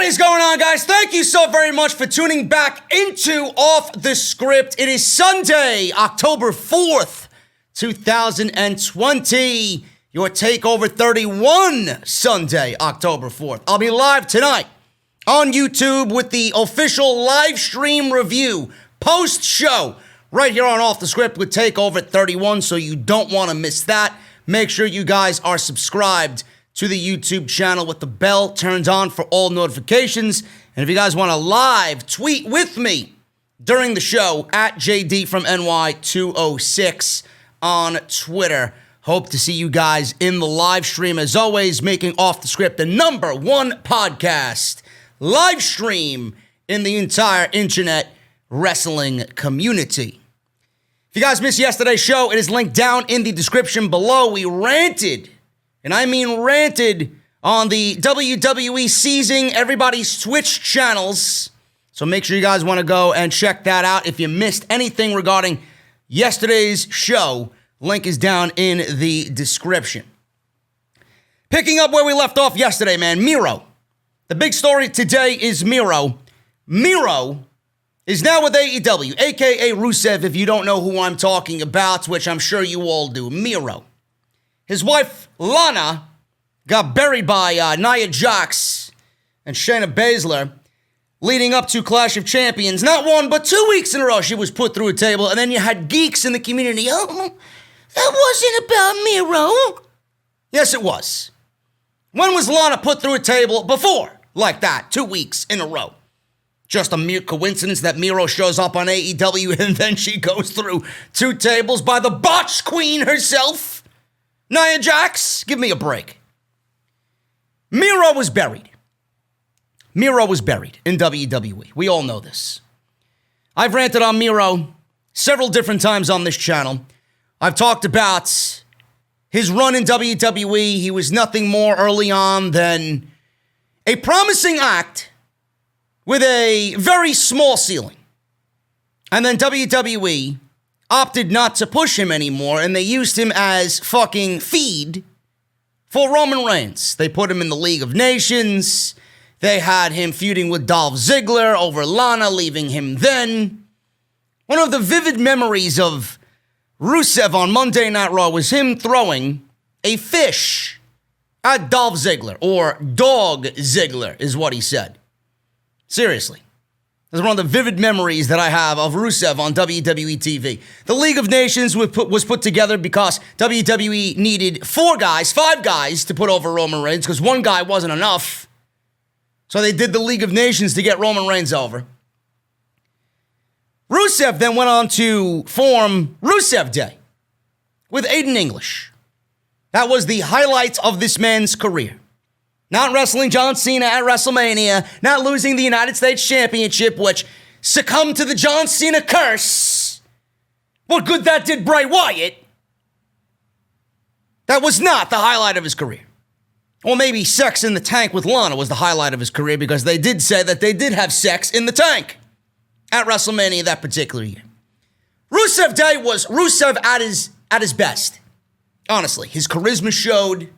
is going on, guys? Thank you so very much for tuning back into Off the Script. It is Sunday, October 4th, 2020. Your Takeover 31 Sunday, October 4th. I'll be live tonight on YouTube with the official live stream review post-show right here on Off the Script with Takeover 31, so you don't want to miss that. Make sure you guys are subscribed to the YouTube channel with the bell turned on for all notifications. And if you guys want to live tweet with me during the show, at JDfromNY206 on Twitter. Hope to see you guys in the live stream. As always, making Off the Script the #1 podcast live stream in the entire internet wrestling community. If you guys missed yesterday's show, it is linked down in the description below. We ranted, and I mean ranted, on the WWE seizing everybody's Twitch channels. So make sure you guys want to go and check that out. If you missed anything regarding yesterday's show, link is down in the description. Picking up where we left off yesterday, man, Miro. The big story today is Miro. Miro is now with AEW, a.k.a. Rusev, if you don't know who I'm talking about, which I'm sure you all do. Miro. His wife, Lana, got buried by Nia Jax and Shayna Baszler, leading up to Clash of Champions. Not 1, but 2 weeks in a row, she was put through a table, and then you had geeks in the community. Oh, that wasn't about Miro. Yes, it was. When was Lana put through a table before like that, 2 weeks in a row? Just a mere coincidence that Miro shows up on AEW and then she goes through 2 tables by the botch queen herself? Nia Jax, give me a break. Miro was buried. Miro was buried in WWE. We all know this. I've ranted on Miro several different times on this channel. I've talked about his run in WWE. He was nothing more early on than a promising act with a very small ceiling. And then WWE opted not to push him anymore, and they used him as fucking feed for Roman Reigns. They put him in the League of Nations. They had him feuding with Dolph Ziggler over Lana, leaving him then. One of the vivid memories of Rusev on Monday Night Raw was him throwing a fish at Dolph Ziggler, or Dog Ziggler is what he said. Seriously. This is one of the vivid memories that I have of Rusev on WWE TV. The League of Nations was put together because WWE needed 5 guys to put over Roman Reigns because 1 guy wasn't enough. So they did the League of Nations to get Roman Reigns over. Rusev then went on to form Rusev Day with Aiden English. That was the highlight of this man's career. Not wrestling John Cena at WrestleMania, not losing the United States Championship, which succumbed to the John Cena curse. What good that did Bray Wyatt. That was not the highlight of his career. Or maybe sex in the tank with Lana was the highlight of his career, because they did say that they did have sex in the tank at WrestleMania that particular year. Rusev Day was Rusev at his best. Honestly, his charisma showed.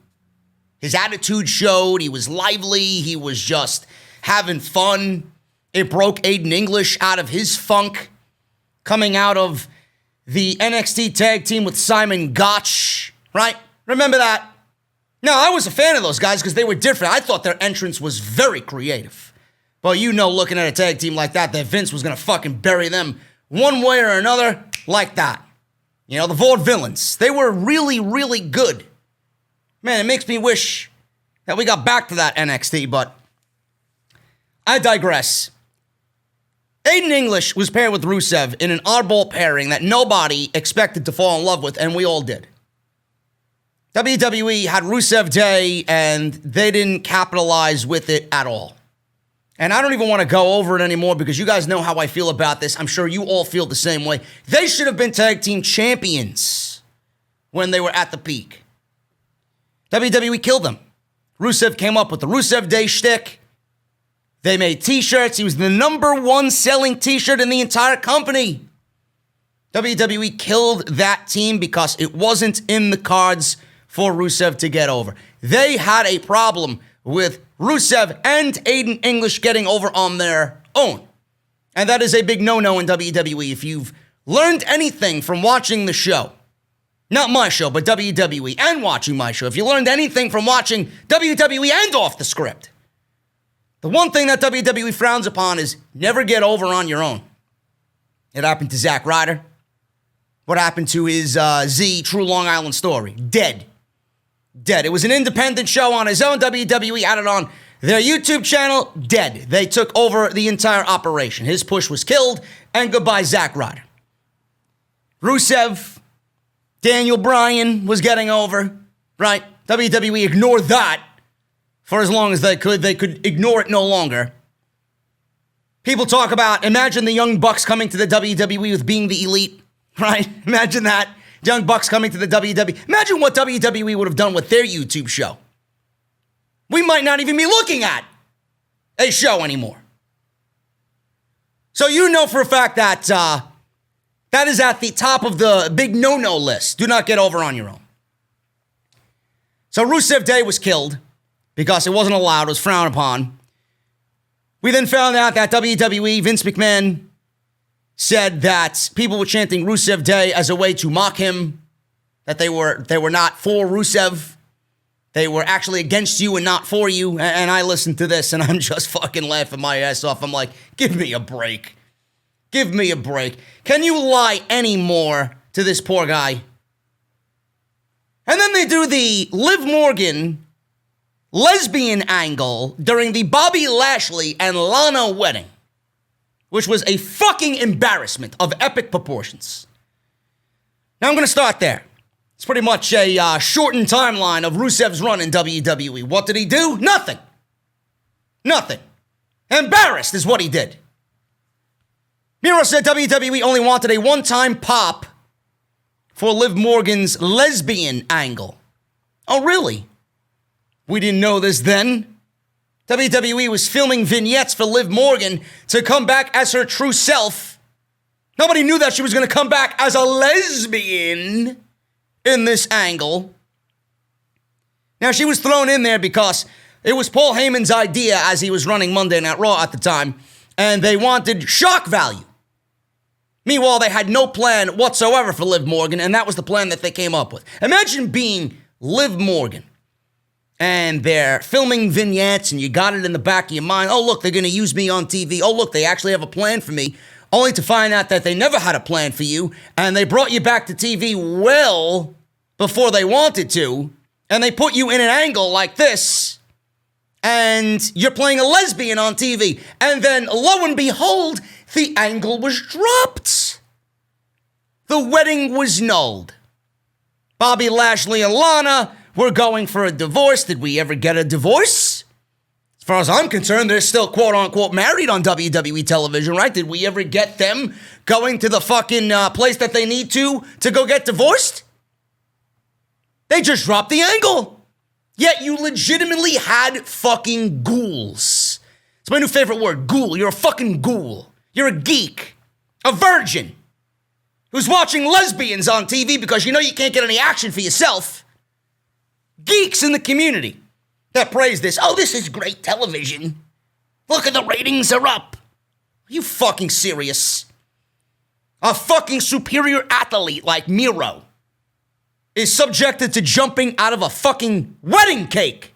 His attitude showed. He was lively. He was just having fun. It broke Aiden English out of his funk, coming out of the NXT tag team with Simon Gotch, right? Remember that? No, I was a fan of those guys because they were different. I thought their entrance was very creative. But you know, looking at a tag team like that Vince was going to fucking bury them one way or another like that. You know, the Vaudevillains. They were really, really good. Man, it makes me wish that we got back to that NXT, but I digress. Aiden English was paired with Rusev in an oddball pairing that nobody expected to fall in love with, and we all did. WWE had Rusev Day, and they didn't capitalize with it at all. And I don't even want to go over it anymore because you guys know how I feel about this. I'm sure you all feel the same way. They should have been tag team champions when they were at the peak. WWE killed them. Rusev came up with the Rusev Day shtick. They made t-shirts. He was the #1 selling t-shirt in the entire company. WWE killed that team because it wasn't in the cards for Rusev to get over. They had a problem with Rusev and Aiden English getting over on their own. And that is a big no-no in WWE. If you've learned anything from watching the show, not my show, but WWE, and watching my show, if you learned anything from watching WWE and Off the Script, the one thing that WWE frowns upon is never get over on your own. It happened to Zack Ryder. What happened to his Z True Long Island Story? Dead. It was an independent show on his own. WWE added on their YouTube channel. Dead. They took over the entire operation. His push was killed, and goodbye, Zack Ryder. Rusev, Daniel Bryan was getting over, right? WWE ignored that for as long as they could. They could ignore it no longer. People talk about, imagine the Young Bucks coming to the WWE with Being the Elite, right? Imagine that. Young Bucks coming to the WWE. Imagine what WWE would have done with their YouTube show. We might not even be looking at a show anymore. So you know for a fact that that is at the top of the big no-no list. Do not get over on your own. So Rusev Day was killed because it wasn't allowed. It was frowned upon. We then found out that WWE, Vince McMahon, said that people were chanting Rusev Day as a way to mock him, that they were not for Rusev. They were actually against you and not for you. And I listened to this and I'm just fucking laughing my ass off. I'm like, give me a break. Give me a break. Can you lie any more to this poor guy? And then they do the Liv Morgan lesbian angle during the Bobby Lashley and Lana wedding, which was a fucking embarrassment of epic proportions. Now I'm going to start there. It's pretty much a shortened timeline of Rusev's run in WWE. What did he do? Nothing. Embarrassed is what he did. Miro said WWE only wanted a one-time pop for Liv Morgan's lesbian angle. Oh, really? We didn't know this then. WWE was filming vignettes for Liv Morgan to come back as her true self. Nobody knew that she was going to come back as a lesbian in this angle. Now, she was thrown in there because it was Paul Heyman's idea as he was running Monday Night Raw at the time, and they wanted shock value. Meanwhile, they had no plan whatsoever for Liv Morgan, and that was the plan that they came up with. Imagine being Liv Morgan, and they're filming vignettes, and you got it in the back of your mind. Oh, look, they're going to use me on TV. Oh, look, they actually have a plan for me, only to find out that they never had a plan for you, and they brought you back to TV well before they wanted to, and they put you in an angle like this, and you're playing a lesbian on TV, and then, lo and behold, the angle was dropped. The wedding was nulled. Bobby Lashley and Lana were going for a divorce. Did we ever get a divorce? As far as I'm concerned, they're still quote-unquote married on WWE television, right? Did we ever get them going to the fucking place that they need to go get divorced? They just dropped the angle. Yet you legitimately had fucking ghouls. It's my new favorite word, ghoul. You're a fucking ghoul. You're a geek. A virgin. Who's watching lesbians on TV because you know you can't get any action for yourself. Geeks in the community that praise this. Oh, this is great television. Look at the ratings are up. Are you fucking serious? A fucking superior athlete like Miro is subjected to jumping out of a fucking wedding cake.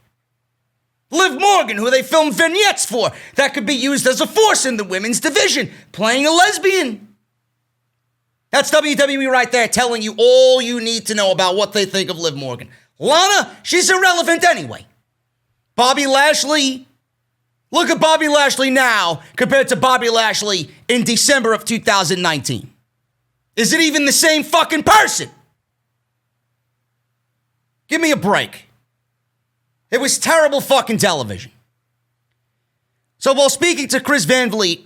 Liv Morgan, who they filmed vignettes for, that could be used as a force in the women's division, playing a lesbian. That's WWE right there telling you all you need to know about what they think of Liv Morgan. Lana, she's irrelevant anyway. Bobby Lashley, look at Bobby Lashley now compared to Bobby Lashley in December of 2019. Is it even the same fucking person? Give me a break. It was terrible fucking television. So while speaking to Chris Van Vliet,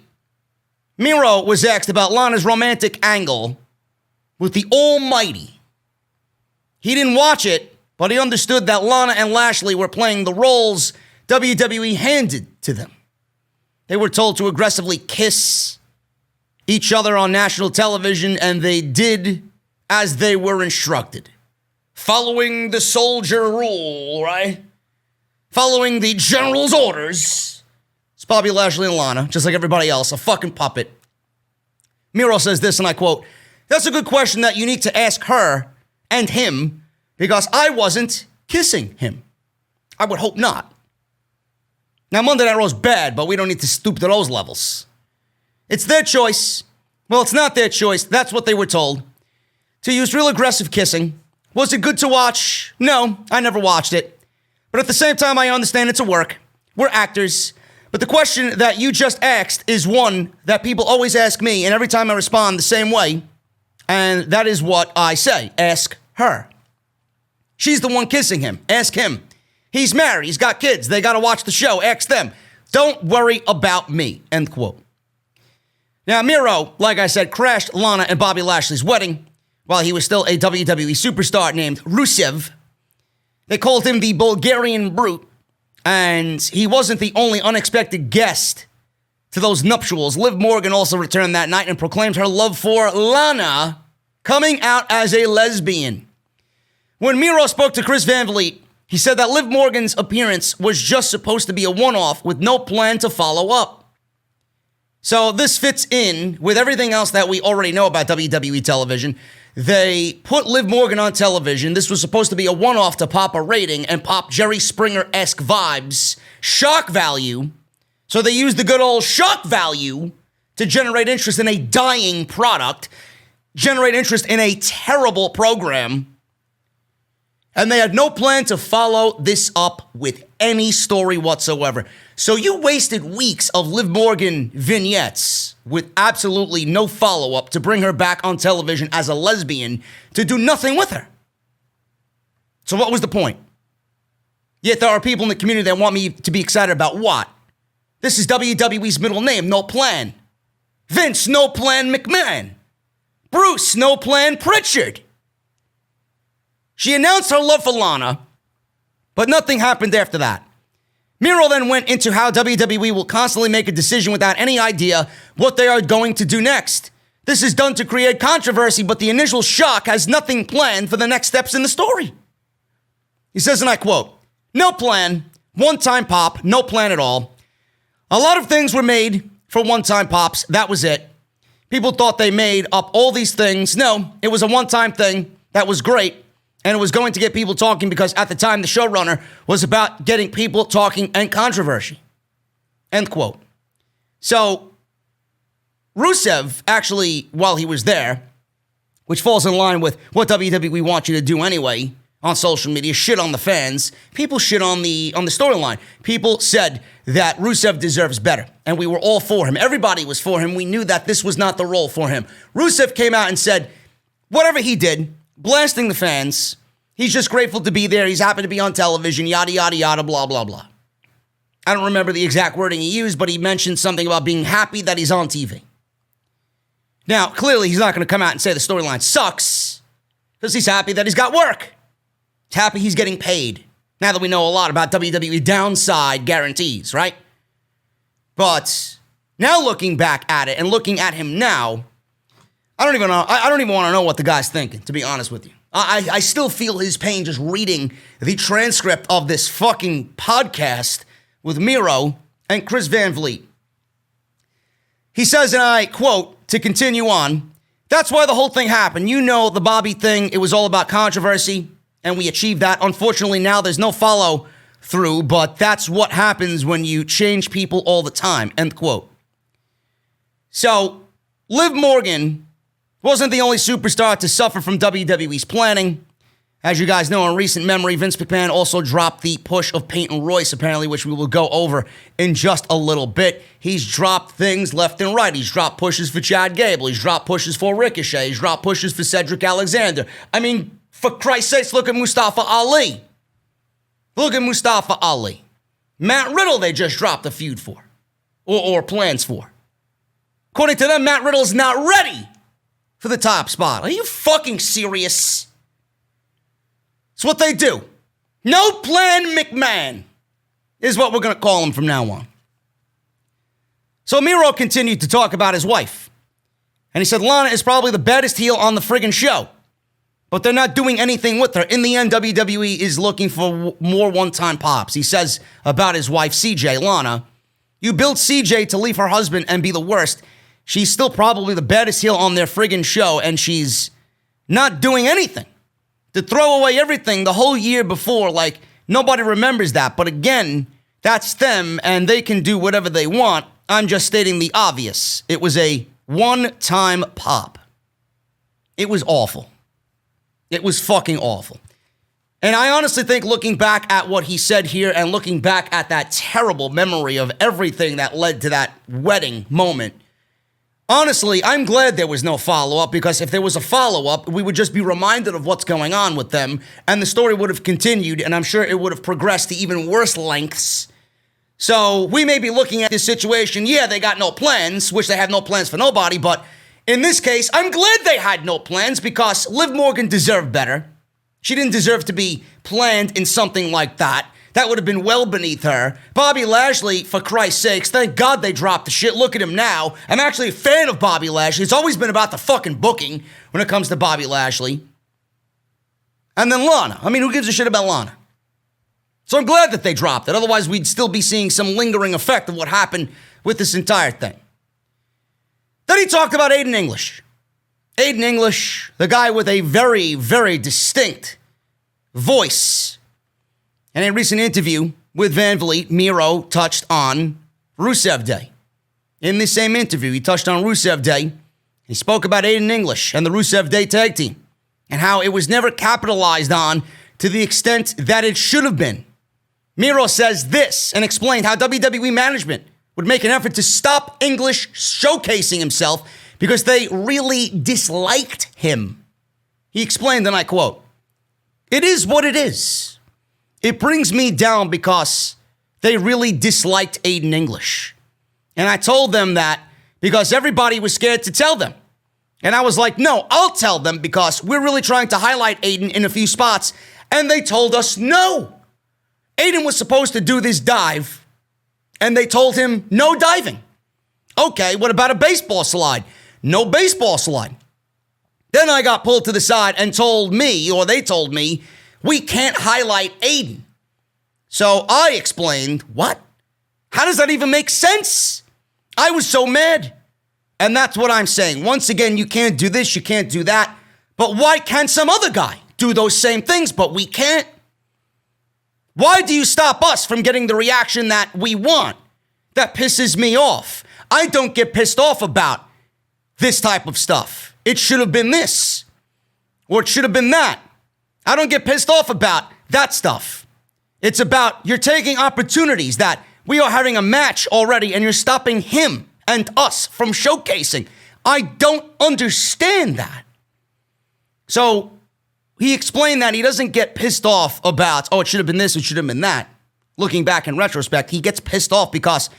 Miro was asked about Lana's romantic angle with the Almighty. He didn't watch it, but he understood that Lana and Lashley were playing the roles WWE handed to them. They were told to aggressively kiss each other on national television, and they did as they were instructed. Following the soldier rule, right? following the general's orders. It's Bobby Lashley and Lana, just like everybody else, a fucking puppet. Miro says this, and I quote, "That's a good question that you need to ask her and him, because I wasn't kissing him. I would hope not." Now, Monday Night Raw's bad, but we don't need to stoop to those levels. It's their choice. Well, it's not their choice. That's what they were told. To use real aggressive kissing. Was it good to watch? No, I never watched it. But at the same time, I understand it's a work. We're actors. But the question that you just asked is one that people always ask me, and every time I respond the same way, and that is what I say. Ask her. She's the one kissing him. Ask him. He's married. He's got kids. They got to watch the show. Ask them. Don't worry about me. End quote. Now, Miro, like I said, crashed Lana and Bobby Lashley's wedding while he was still a WWE superstar named Rusev. They called him the Bulgarian Brute, and he wasn't the only unexpected guest to those nuptials. Liv Morgan also returned that night and proclaimed her love for Lana, coming out as a lesbian. When Miro spoke to Chris Van Vliet, he said that Liv Morgan's appearance was just supposed to be a one-off with no plan to follow up. So this fits in with everything else that we already know about WWE television. They put Liv Morgan on television. This was supposed to be a one-off to pop a rating and pop Jerry Springer-esque vibes, shock value. So they used the good old shock value to generate interest in a dying product, generate interest in a terrible program. And they had no plan to follow this up with any story whatsoever. So you wasted weeks of Liv Morgan vignettes with absolutely no follow-up to bring her back on television as a lesbian to do nothing with her. So what was the point? Yet there are people in the community that want me to be excited about what? This is WWE's middle name, No Plan. Vince, No Plan McMahon. Bruce, No Plan Pritchard. She announced her love for Lana, but nothing happened after that. Miro then went into how WWE will constantly make a decision without any idea what they are going to do next. This is done to create controversy, but the initial shock has nothing planned for the next steps in the story. He says, and I quote, "No plan, one-time pop, no plan at all. A lot of things were made for one-time pops, that was it. People thought they made up all these things. No, it was a one-time thing that was great. And it was going to get people talking because at the time, the showrunner was about getting people talking and controversy." End quote. So, Rusev, actually, while he was there, which falls in line with what WWE wants you to do anyway on social media, shit on the fans. People shit on the storyline. People said that Rusev deserves better, and we were all for him. Everybody was for him. We knew that this was not the role for him. Rusev came out and said, whatever he did, blasting the fans. He's just grateful to be there. He's happy to be on television, yada, yada, yada, blah, blah, blah. I don't remember the exact wording he used, but he mentioned something about being happy that he's on TV. Now, clearly, he's not going to come out and say the storyline sucks because he's happy that he's got work. He's happy he's getting paid. Now that we know a lot about WWE downside guarantees, right? But now looking back at it and looking at him now, I don't even know. I don't even want to know what the guy's thinking, to be honest with you. I still feel his pain just reading the transcript of this fucking podcast with Miro and Chris Van Vliet. He says, and I quote, to continue on, "That's why the whole thing happened. You know, the Bobby thing, it was all about controversy, and we achieved that. Unfortunately, now there's no follow through, but that's what happens when you change people all the time." End quote. So, Liv Morgan wasn't the only superstar to suffer from WWE's planning. As you guys know, in recent memory, Vince McMahon also dropped the push of Peyton Royce, apparently, which we will go over in just a little bit. He's dropped things left and right. He's dropped pushes for Chad Gable. He's dropped pushes for Ricochet. He's dropped pushes for Cedric Alexander. I mean, for Christ's sakes, look at Mustafa Ali. Look at Mustafa Ali. Matt Riddle, they just dropped a feud for, or plans for. According to them, Matt Riddle's not ready for the top spot. Are you fucking serious? It's what they do. No Plan McMahon is what we're going to call him from now on. So Miro continued to talk about his wife. And he said, Lana is probably the baddest heel on the friggin' show. but they're not doing anything with her. In the end, WWE is looking for more one-time pops. He says about his wife, CJ, Lana, you built CJ to leave her husband and be the worst. She's still probably the baddest heel on their friggin' show, and she's not doing anything. To throw away everything the whole year before, like, nobody remembers that. But again, that's them, and they can do whatever they want. I'm just stating the obvious. It was a one-time pop. It was awful. It was fucking awful. And I honestly think looking back at what he said here and looking back at that terrible memory of everything that led to that wedding moment, honestly, I'm glad there was no follow-up, because if there was a follow-up, we would just be reminded of what's going on with them, and the story would have continued, and I'm sure it would have progressed to even worse lengths. So we may be looking at this situation, yeah, they got no plans, which they have no plans for nobody, but in this case, I'm glad they had no plans, because Liv Morgan deserved better. She didn't deserve to be planned in something like that. That would have been well beneath her. Bobby Lashley, for Christ's sakes, thank God they dropped the shit. Look at him now. I'm actually a fan of Bobby Lashley. It's always been about the fucking booking when it comes to Bobby Lashley. And then Lana. I mean, who gives a shit about Lana? So I'm glad that they dropped it. Otherwise, we'd still be seeing some lingering effect of what happened with this entire thing. Then he talked about Aiden English. Aiden English, the guy with a very, very distinct voice. In a recent interview with Van Vliet, Miro touched on Rusev Day. In this same interview, he touched on Rusev Day. He spoke about Aiden English and the Rusev Day tag team and how it was never capitalized on to the extent that it should have been. Miro says this and explained how WWE management would make an effort to stop English showcasing himself because they really disliked him. He explained, and I quote, "It is what it is. It brings me down because they really disliked Aiden English. And I told them that because everybody was scared to tell them. And I was like, no, I'll tell them because we're really trying to highlight Aiden in a few spots. And they told us no. Aiden was supposed to do this dive, and they told him no diving. Okay, what about a baseball slide? No baseball slide. Then I got pulled to the side and they told me, we can't highlight Aiden. So I explained, what? How does that even make sense? I was so mad. And that's what I'm saying. Once again, you can't do this, you can't do that. But why can't some other guy do those same things, but we can't? Why do you stop us from getting the reaction that we want? That pisses me off. I don't get pissed off about this type of stuff. It should have been this, or it should have been that. I don't get pissed off about that stuff. It's about you're taking opportunities that we are having a match already and you're stopping him and us from showcasing. I don't understand that. So he explained that he doesn't get pissed off about, it should have been this, it should have been that. Looking back in retrospect, he gets pissed off because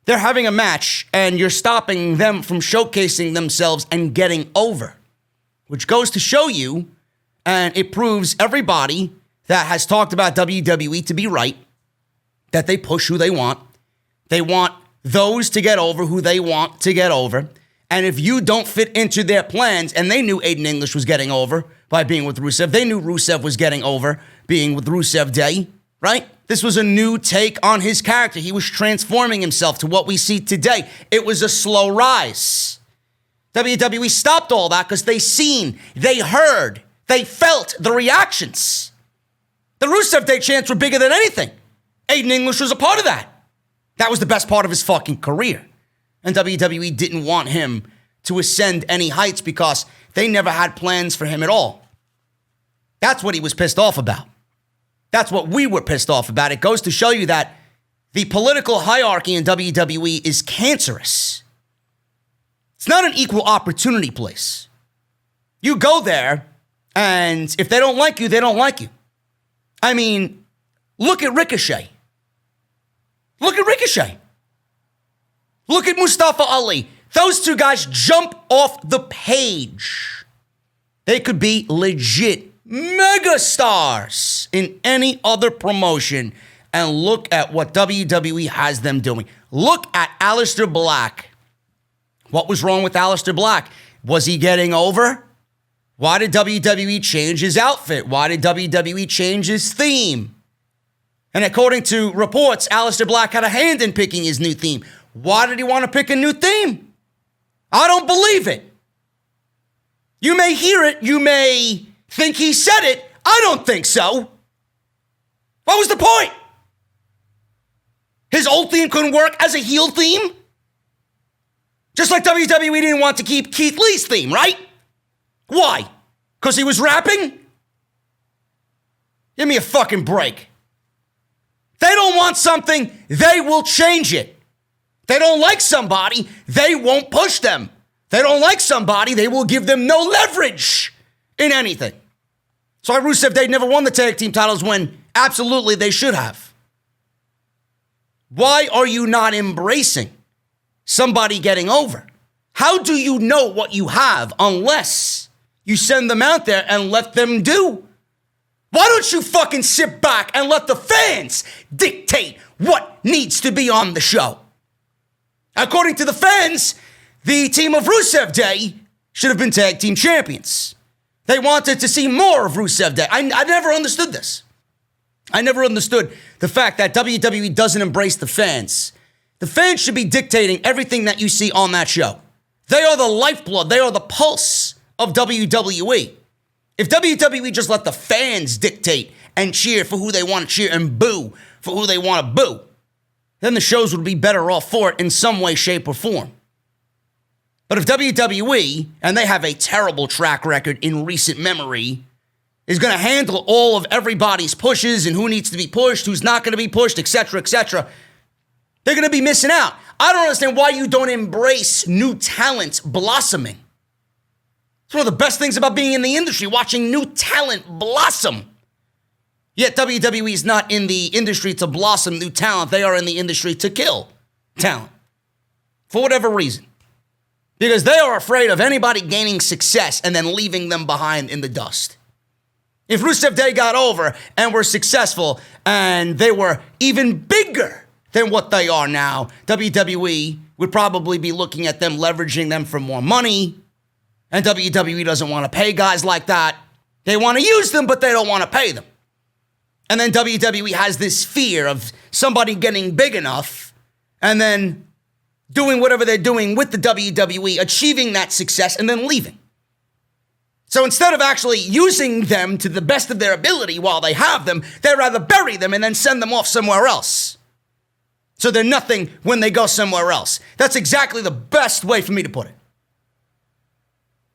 they're having a match and you're stopping them from showcasing themselves and getting over, which goes to show you, and it proves everybody that has talked about WWE to be right, that they push who they want. They want those to get over who they want to get over. And if you don't fit into their plans, and they knew Aiden English was getting over by being with Rusev. They knew Rusev was getting over being with Rusev Day, right? This was a new take on his character. He was transforming himself to what we see today. It was a slow rise. WWE stopped all that because they heard, they felt the reactions. The Rusev Day chants were bigger than anything. Aiden English was a part of that. That was the best part of his fucking career. And WWE didn't want him to ascend any heights because they never had plans for him at all. That's what he was pissed off about. That's what we were pissed off about. It goes to show you that the political hierarchy in WWE is cancerous. It's not an equal opportunity place. You go there, and if they don't like you, they don't like you. I mean, look at Ricochet. Look at Ricochet. Look at Mustafa Ali. Those two guys jump off the page. They could be legit megastars in any other promotion. And look at what WWE has them doing. Look at Aleister Black. What was wrong with Aleister Black? Was he getting over? Why did WWE change his outfit? Why did WWE change his theme? And according to reports, Aleister Black had a hand in picking his new theme. Why did he want to pick a new theme? I don't believe it. You may hear it. You may think he said it. I don't think so. What was the point? His old theme couldn't work as a heel theme? Just like WWE didn't want to keep Keith Lee's theme, right? Why? Because he was rapping? Give me a fucking break. They don't want something, they will change it. They don't like somebody, they won't push them. They don't like somebody, they will give them no leverage in anything. So Rusev Day never won the tag team titles when absolutely they should have. Why are you not embracing somebody getting over? How do you know what you have unless you send them out there and let them do? Why don't you fucking sit back and let the fans dictate what needs to be on the show? According to the fans, the team of Rusev Day should have been tag team champions. They wanted to see more of Rusev Day. I never understood this. I never understood the fact that WWE doesn't embrace the fans. The fans should be dictating everything that you see on that show. They are the lifeblood. They are the pulse of WWE. If WWE just let the fans dictate and cheer for who they want to cheer and boo for who they want to boo, then the shows would be better off for it in some way, shape, or form. But if WWE, and they have a terrible track record in recent memory, is going to handle all of everybody's pushes and who needs to be pushed, who's not going to be pushed, etc., they're going to be missing out. I don't understand why you don't embrace new talent blossoming. It's one of the best things about being in the industry, watching new talent blossom. Yet WWE is not in the industry to blossom new talent. They are in the industry to kill talent. For whatever reason. Because they are afraid of anybody gaining success and then leaving them behind in the dust. If Rusev Day got over and were successful and they were even bigger than what they are now, WWE would probably be looking at them, leveraging them for more money. And WWE doesn't want to pay guys like that. They want to use them, but they don't want to pay them. And then WWE has this fear of somebody getting big enough and then doing whatever they're doing with the WWE, achieving that success, and then leaving. So instead of actually using them to the best of their ability while they have them, they'd rather bury them and then send them off somewhere else. So they're nothing when they go somewhere else. That's exactly the best way for me to put it.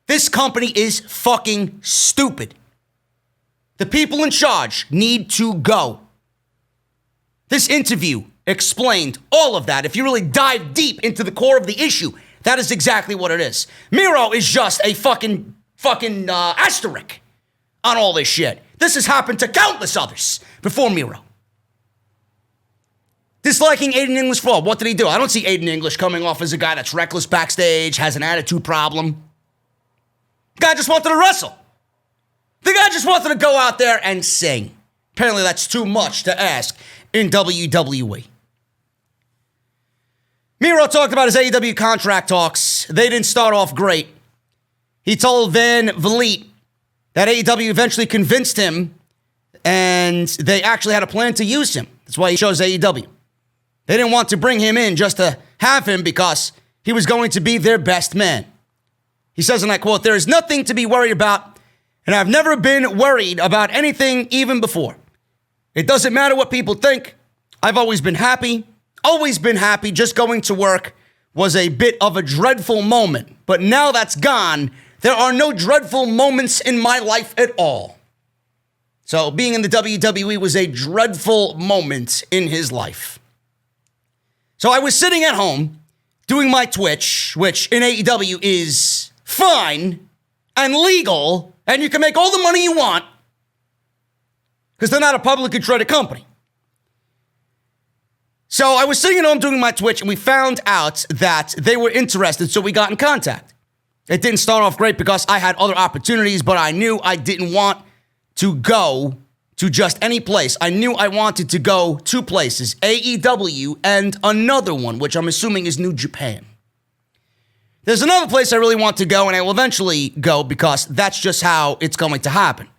This company is fucking stupid. The people in charge need to go. This interview explained all of that. If you really dive deep into the core of the issue, that is exactly what it is. Miro is just a fucking asterisk on all this shit. This has happened to countless others before Miro. Disliking Aiden English for what did he do? I don't see Aiden English coming off as a guy that's reckless backstage, has an attitude problem. The guy just wanted to wrestle. The guy just wanted to go out there and sing. Apparently that's too much to ask in WWE. Miro talked about his AEW contract talks. They didn't start off great. He told Van Vliet that AEW eventually convinced him and they actually had a plan to use him. That's why he chose AEW. They didn't want to bring him in just to have him because he was going to be their best man. He says, and I quote, "There is nothing to be worried about, and I've never been worried about anything even before. It doesn't matter what people think. I've always been happy. Just going to work was a bit of a dreadful moment. But now that's gone, there are no dreadful moments in my life at all." So being in the WWE was a dreadful moment in his life. So I was sitting at home doing my Twitch, which in AEW is fine and legal, and you can make all the money you want because they're not a publicly traded company. So I was sitting at home doing my Twitch, and we found out that they were interested, so we got in contact. It didn't start off great because I had other opportunities, but I knew I didn't want to go to just any place. I knew I wanted to go two places, AEW and another one, which I'm assuming is New Japan. There's another place I really want to go, and I will eventually go because that's just how it's going to happen.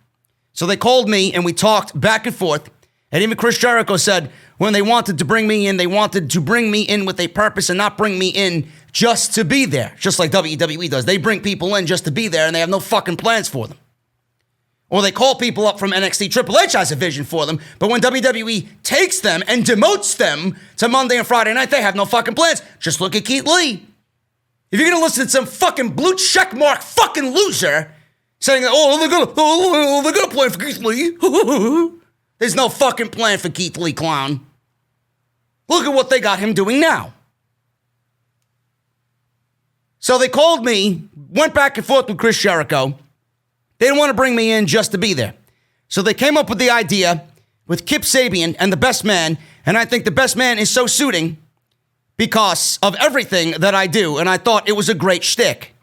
So they called me, and we talked back and forth, and even Chris Jericho said when they wanted to bring me in, they wanted to bring me in with a purpose and not bring me in just to be there, just like WWE does. They bring people in just to be there, and they have no fucking plans for them. Or they call people up from NXT. Triple H has a vision for them, but when WWE takes them and demotes them to Monday and Friday night, they have no fucking plans. Just look at Keith Lee. If you're going to listen to some fucking blue checkmark fucking loser saying, oh, they're gonna plan for Keith Lee. There's no fucking plan for Keith Lee, clown. Look at what they got him doing now. So they called me, went back and forth with Chris Jericho. They didn't want to bring me in just to be there. So they came up with the idea with Kip Sabian and the Best Man, and I think the Best Man is so suiting because of everything that I do, and I thought it was a great shtick.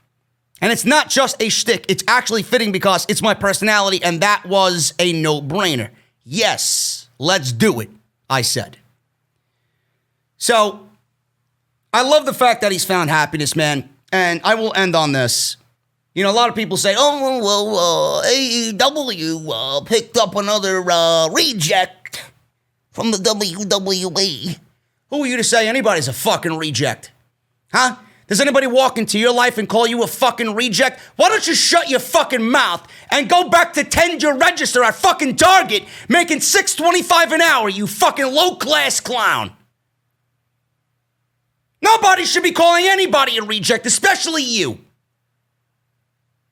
And it's not just a shtick, it's actually fitting because it's my personality, and that was a no-brainer. Yes, let's do it, I said. So, I love the fact that he's found happiness, man, and I will end on this. You know, a lot of people say, AEW picked up another reject from the WWE. Who are you to say anybody's a fucking reject? Huh? Does anybody walk into your life and call you a fucking reject? Why don't you shut your fucking mouth and go back to tend your register at fucking Target making $6.25 an hour, you fucking low-class clown? Nobody should be calling anybody a reject, especially you.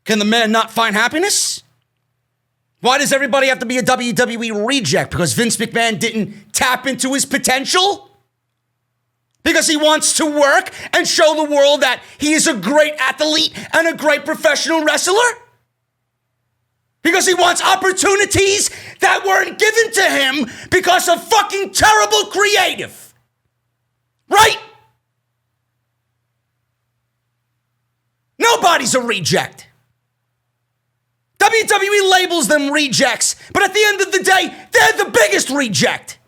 Can the man not find happiness? Why does everybody have to be a WWE reject? Because Vince McMahon didn't tap into his potential? Because he wants to work and show the world that he is a great athlete and a great professional wrestler? Because he wants opportunities that weren't given to him because of fucking terrible creative. Right? Nobody's a reject. WWE labels them rejects, but at the end of the day, they're the biggest reject.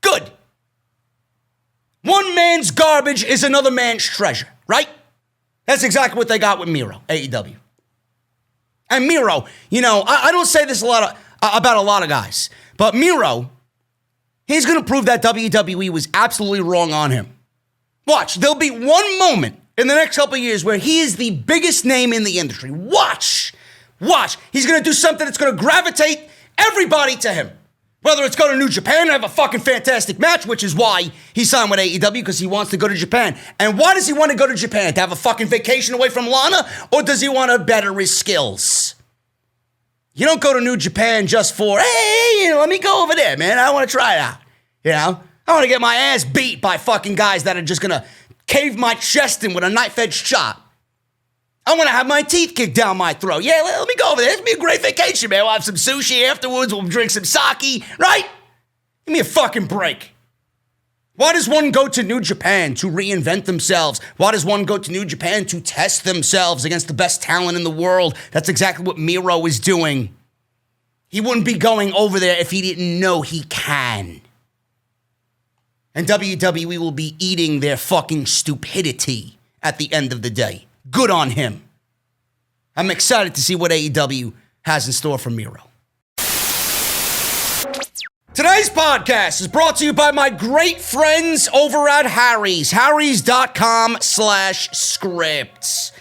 Good. One man's garbage is another man's treasure, right? That's exactly what they got with Miro, AEW. And Miro, you know, I don't say this about a lot of guys, but Miro, he's going to prove that WWE was absolutely wrong on him. Watch, there'll be one moment in the next couple of years where he is the biggest name in the industry. Watch. He's going to do something that's going to gravitate everybody to him. Whether it's go to New Japan and have a fucking fantastic match, which is why he signed with AEW, because he wants to go to Japan. And why does he want to go to Japan? To have a fucking vacation away from Lana? Or does he want to better his skills? You don't go to New Japan just for, hey, let me go over there, man. I want to try it out. You know? I want to get my ass beat by fucking guys that are just going to cave my chest in with a knife-edge chop. I want to have my teeth kicked down my throat. Yeah, let me go over there. It's going to be a great vacation, man. We'll have some sushi afterwards. We'll drink some sake, right? Give me a fucking break. Why does one go to New Japan to reinvent themselves? Why does one go to New Japan to test themselves against the best talent in the world? That's exactly what Miro is doing. He wouldn't be going over there if he didn't know he can. And WWE will be eating their fucking stupidity at the end of the day. Good on him. I'm excited to see what AEW has in store for Miro. Today's podcast is brought to you by my great friends over at Harry's. Harrys.com/scripts.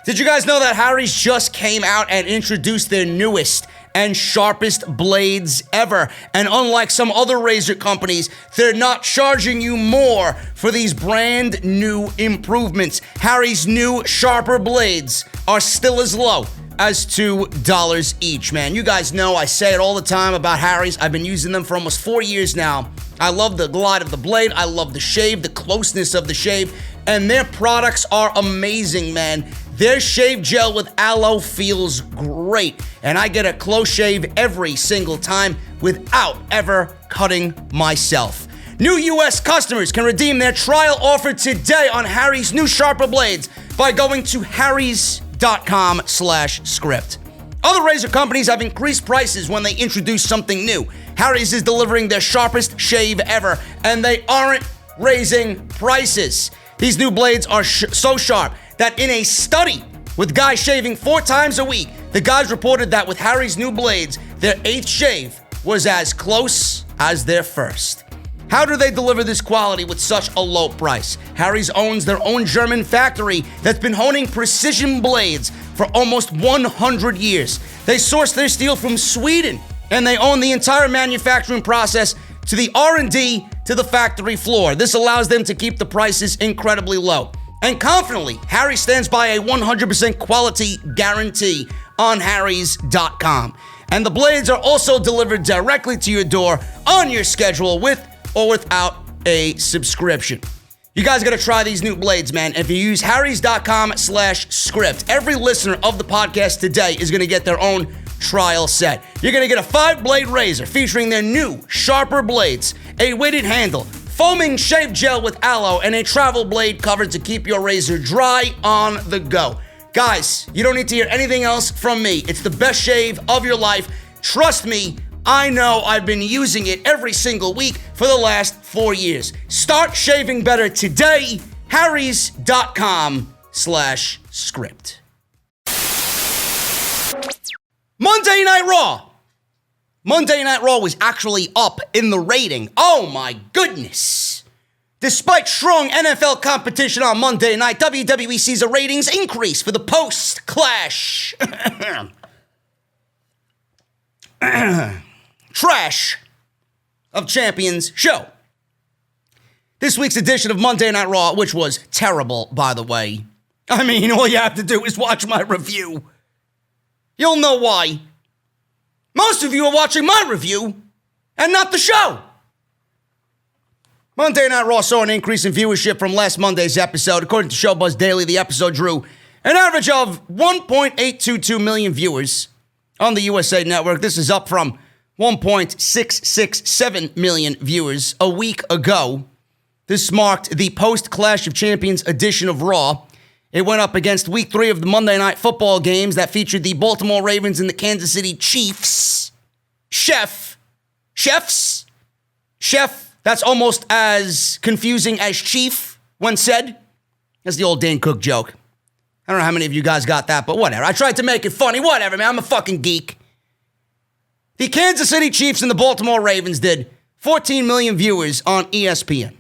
Did you guys know that Harry's just came out and introduced their newest and sharpest blades ever? And unlike some other razor companies, they're not charging you more for these brand new improvements. Harry's new sharper blades are still as low as $2 each, man. You guys know I say it all the time about Harry's. I've been using them for almost 4 years now. I love the glide of the blade. I love the shave, the closeness of the shave, and their products are amazing, man. Their shave gel with aloe feels great, and I get a close shave every single time without ever cutting myself. New U.S. customers can redeem their trial offer today on Harry's new sharper blades by going to harrys.com/script. Other razor companies have increased prices when they introduce something new. Harry's is delivering their sharpest shave ever, and they aren't raising prices. These new blades are so sharp that in a study with guys shaving 4 times a week, the guys reported that with Harry's new blades, their 8th shave was as close as their first. How do they deliver this quality with such a low price? Harry's owns their own German factory that's been honing precision blades for almost 100 years. They source their steel from Sweden, and they own the entire manufacturing process to the R&D to the factory floor. This allows them to keep the prices incredibly low. And confidently, Harry stands by a 100% quality guarantee on harrys.com. And the blades are also delivered directly to your door on your schedule with or without a subscription. You guys gotta try these new blades, man. If you use harrys.com/script, every listener of the podcast today is gonna get their own trial set. You're gonna get a 5-blade razor featuring their new, sharper blades, a weighted handle, foaming shave gel with aloe, and a travel blade cover to keep your razor dry on the go. Guys, you don't need to hear anything else from me. It's the best shave of your life. Trust me, I know I've been using it every single week for the last 4 years. Start shaving better today. harrys.com/script. Monday Night Raw. Monday Night Raw was actually up in the rating. Oh my goodness. Despite strong NFL competition on Monday night, WWE sees a ratings increase for the post-Clash Trash of Champions show. This week's edition of Monday Night Raw, which was terrible, by the way. I mean, all you have to do is watch my review. You'll know why. Most of you are watching my review and not the show. Monday Night Raw saw an increase in viewership from last Monday's episode. According to Showbuzz Daily, the episode drew an average of 1.822 million viewers on the USA Network. This is up from 1.667 million viewers a week ago. This marked the post-Clash of Champions edition of Raw. It went up against Week 3 of the Monday Night Football games that featured the Baltimore Ravens and the Kansas City Chiefs. Chef, that's almost as confusing as chief when said. That's the old Dane Cook joke. I don't know how many of you guys got that, but whatever. I tried to make it funny. Whatever, man. I'm a fucking geek. The Kansas City Chiefs and the Baltimore Ravens did 14 million viewers on ESPN.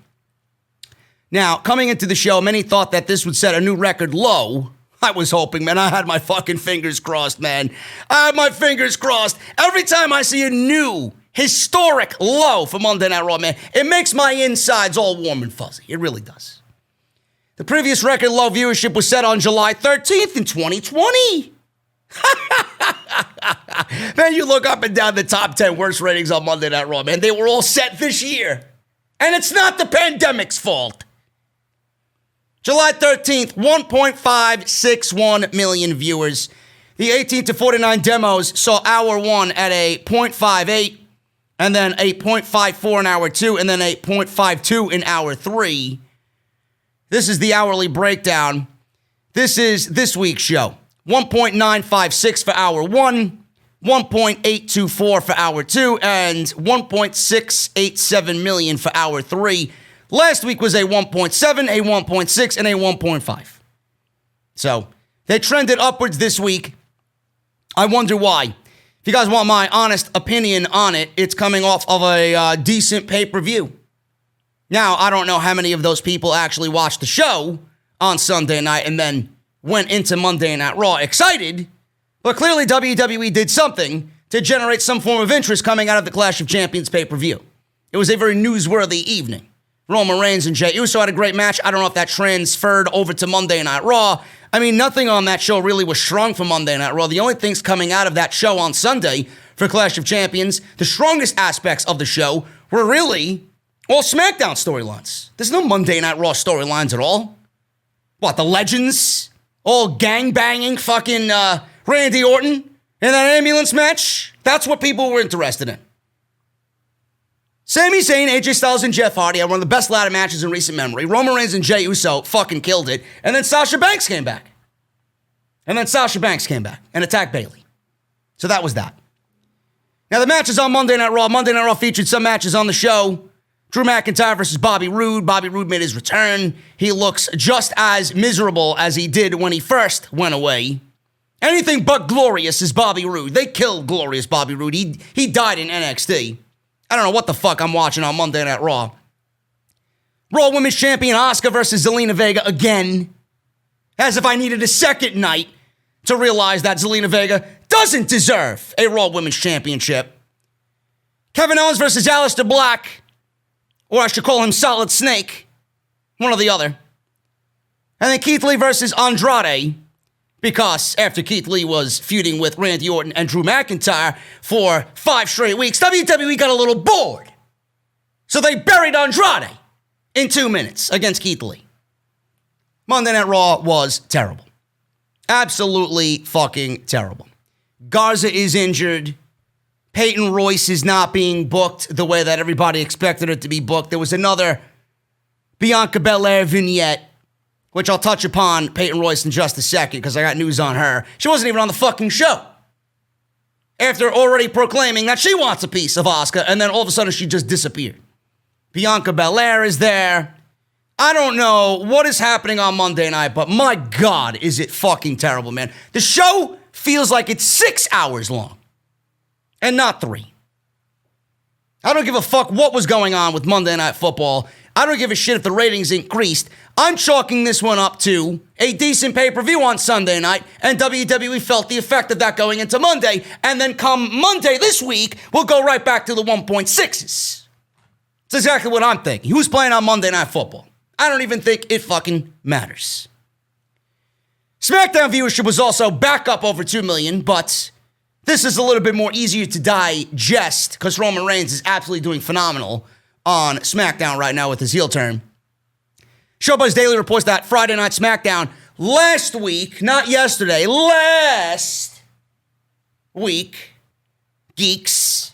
Now, coming into the show, many thought that this would set a new record low. I was hoping, man. I had my fucking fingers crossed, man. I had my fingers crossed. Every time I see a new historic low for Monday Night Raw, man, it makes my insides all warm and fuzzy. It really does. The previous record low viewership was set on July 13th in 2020. Man, you look up and down the top 10 worst ratings on Monday Night Raw, man. They were all set this year. And it's not the pandemic's fault. July 13th, 1.561 million viewers. The 18 to 49 demos saw hour 1 at a 0.58, and then a 0.54 in hour 2, and then a 0.52 in hour 3. This is the hourly breakdown. This is this week's show. 1.956 for hour 1, 1.824 for hour 2, and 1.687 million for hour 3. Last week was a 1.7, a 1.6, and a 1.5. So, they trended upwards this week. I wonder why. If you guys want my honest opinion on it, it's coming off of a decent pay-per-view. Now, I don't know how many of those people actually watched the show on Sunday night and then went into Monday Night Raw excited, but clearly WWE did something to generate some form of interest coming out of the Clash of Champions pay-per-view. It was a very newsworthy evening. Roman Reigns and Jey Uso had a great match. I don't know if that transferred over to Monday Night Raw. I mean, nothing on that show really was strong for Monday Night Raw. The only things coming out of that show on Sunday for Clash of Champions, the strongest aspects of the show were really all SmackDown storylines. There's no Monday Night Raw storylines at all. What, the Legends? All gang-banging fucking Randy Orton in that ambulance match? That's what people were interested in. Sami Zayn, AJ Styles, and Jeff Hardy had one of the best ladder matches in recent memory. Roman Reigns and Jey Uso fucking killed it. And then Sasha Banks came back. And attacked Bayley. So that was that. Now, the matches on Monday Night Raw. Monday Night Raw featured some matches on the show Drew McIntyre versus Bobby Roode. Bobby Roode made his return. He looks just as miserable as he did when he first went away. Anything but glorious is Bobby Roode. They killed glorious Bobby Roode. He died in NXT. I don't know what the fuck I'm watching on Monday Night Raw. Raw Women's Champion Asuka versus Zelina Vega again. As if I needed a second night to realize that Zelina Vega doesn't deserve a Raw Women's Championship. Kevin Owens versus Aleister Black. Or I should call him Solid Snake. One or the other. And then Keith Lee versus Andrade. Because after Keith Lee was feuding with Randy Orton and Drew McIntyre for 5 straight weeks, WWE got a little bored. So they buried Andrade in 2 minutes against Keith Lee. Monday Night Raw was terrible. Absolutely fucking terrible. Garza is injured. Peyton Royce is not being booked the way that everybody expected it to be booked. There was another Bianca Belair vignette, which I'll touch upon Peyton Royce in just a second because I got news on her. She wasn't even on the fucking show. After already proclaiming that she wants a piece of Asuka, and then all of a sudden she just disappeared. Bianca Belair is there. I don't know what is happening on Monday night, but my God, is it fucking terrible, man. The show feels like it's 6 hours long and not 3. I don't give a fuck what was going on with Monday Night Football. I don't give a shit if the ratings increased. I'm chalking this one up to a decent pay-per-view on Sunday night, and WWE felt the effect of that going into Monday, and then come Monday this week, we'll go right back to the 1.6s. It's exactly what I'm thinking. Who's playing on Monday Night Football? I don't even think it fucking matters. SmackDown viewership was also back up over 2 million, but this is a little bit more easier to digest because Roman Reigns is absolutely doing phenomenal on SmackDown right now with his heel turn. Showbuzz Daily reports that Friday Night SmackDown last week, not yesterday, last week, geeks.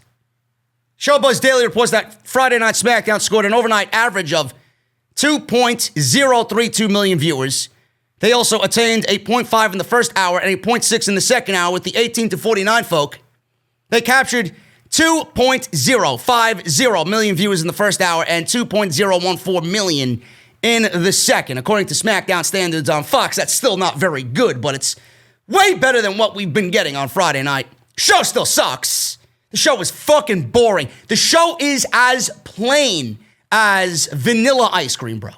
Showbuzz Daily reports that Friday Night SmackDown scored an overnight average of 2.032 million viewers. They also attained a 0.5 in the first hour and a 0.6 in the second hour with the 18 to 49 folk. They captured 2.050 million viewers in the first hour and 2.014 million in the second. According to SmackDown standards on Fox, that's still not very good, but it's way better than what we've been getting on Friday night. Show still sucks. The show is fucking boring. The show is as plain as vanilla ice cream, bro.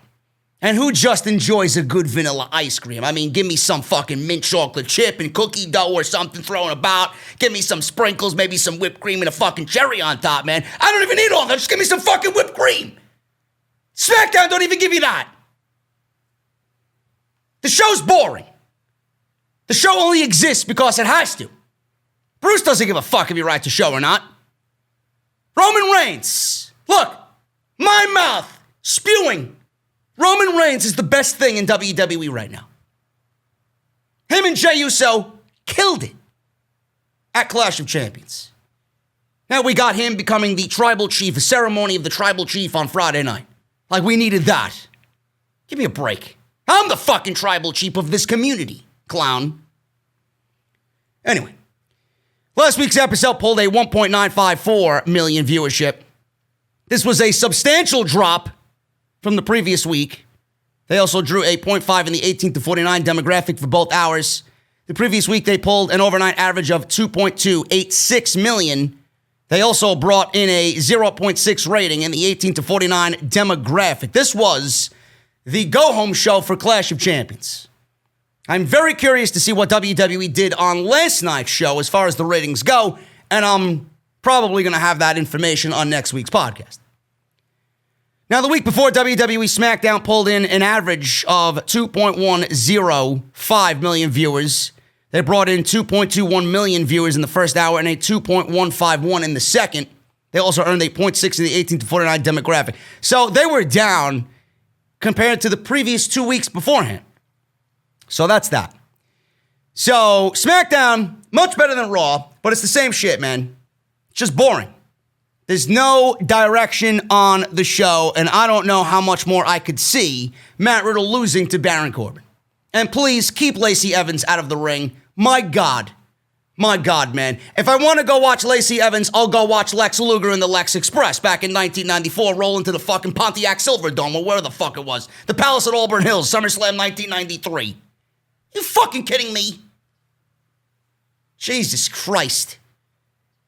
And who just enjoys a good vanilla ice cream? I mean, give me some fucking mint chocolate chip and cookie dough or something thrown about. Give me some sprinkles, maybe some whipped cream and a fucking cherry on top, man. I don't even need all that. Just give me some fucking whipped cream. SmackDown don't even give you that. The show's boring. The show only exists because it has to. Bruce doesn't give a fuck if you write the show or not. Roman Reigns. Look, my mouth spewing. Roman Reigns is the best thing in WWE right now. Him and Jey Uso killed it at Clash of Champions. Now we got him becoming the tribal chief, a ceremony of the tribal chief on Friday night. Like we needed that. Give me a break. I'm the fucking tribal chief of this community, clown. Anyway, last week's episode pulled a 1.954 million viewership. This was a substantial drop from the previous week. They also drew a 0.5 in the 18 to 49 demographic for both hours. The previous week, they pulled an overnight average of 2.286 million. They also brought in a 0.6 rating in the 18 to 49 demographic. This was the go-home show for Clash of Champions. I'm very curious to see what WWE did on last night's show as far as the ratings go, and I'm probably going to have that information on next week's podcast. Now, the week before, WWE SmackDown pulled in an average of 2.105 million viewers. They brought in 2.21 million viewers in the first hour and a 2.151 in the second. They also earned a 0.6 in the 18 to 49 demographic. So they were down compared to the previous 2 weeks beforehand. So that's that. So SmackDown, much better than Raw, but it's the same shit, man. It's just boring. There's no direction on the show, and I don't know how much more I could see Matt Riddle losing to Baron Corbin. And please keep Lacey Evans out of the ring. My God. My God, man. If I want to go watch Lacey Evans, I'll go watch Lex Luger in the Lex Express back in 1994, roll into the fucking Pontiac Silverdome, or where the fuck it was. The Palace at Auburn Hills, SummerSlam 1993. You fucking kidding me? Jesus Christ.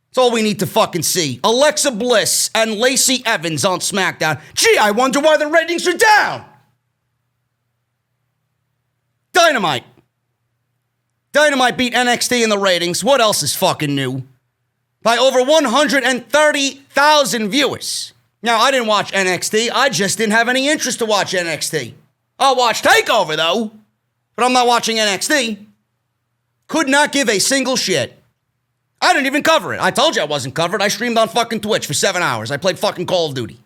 That's all we need to fucking see. Alexa Bliss and Lacey Evans on SmackDown. Gee, I wonder why the ratings are down. Dynamite. Dynamite beat NXT in the ratings. What else is fucking new? By over 130,000 viewers. Now, I didn't watch NXT. I just didn't have any interest to watch NXT. I'll watch TakeOver, though. But I'm not watching NXT. Could not give a single shit. I didn't even cover it. I told you I wasn't covered. I streamed on fucking Twitch for 7 hours. I played fucking Call of Duty.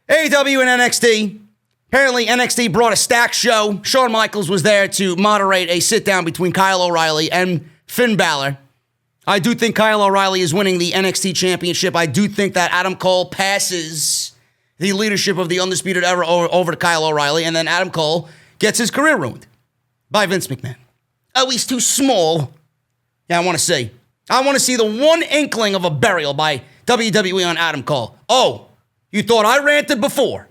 AEW and NXT. Apparently, NXT brought a stacked show. Shawn Michaels was there to moderate a sit-down between Kyle O'Reilly and Finn Balor. I do think Kyle O'Reilly is winning the NXT Championship. I do think that Adam Cole passes the leadership of the Undisputed Era over to Kyle O'Reilly, and then Adam Cole gets his career ruined by Vince McMahon. Oh, he's too small. Yeah, I want to see. I want to see the one inkling of a burial by WWE on Adam Cole. Oh, you thought I ranted before?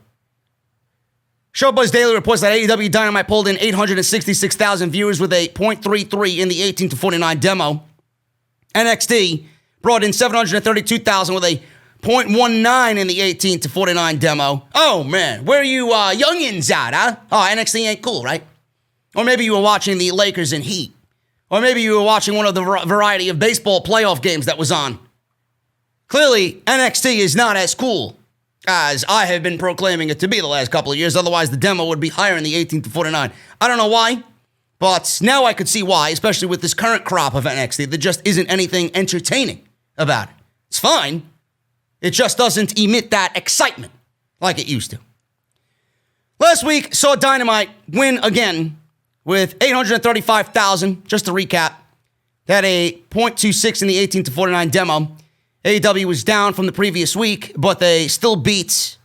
Showbuzz Daily reports that AEW Dynamite pulled in 866,000 viewers with a .33 in the 18 to 49 demo. NXT brought in 732,000 with a .19 in the 18 to 49 demo. Oh, man, where are you youngins at, huh? Oh, NXT ain't cool, right? Or maybe you were watching the Lakers and Heat. Or maybe you were watching one of the variety of baseball playoff games that was on. Clearly, NXT is not as cool as I have been proclaiming it to be the last couple of years. Otherwise, the demo would be higher in the 18 to 49. I don't know why, but now I could see why, especially with this current crop of NXT. There just isn't anything entertaining about it. It's fine. It just doesn't emit that excitement like it used to. Last week saw Dynamite win again with 835,000. Just to recap, they had a .26 in the 18 to 49 demo. AEW was down from the previous week, but they still beat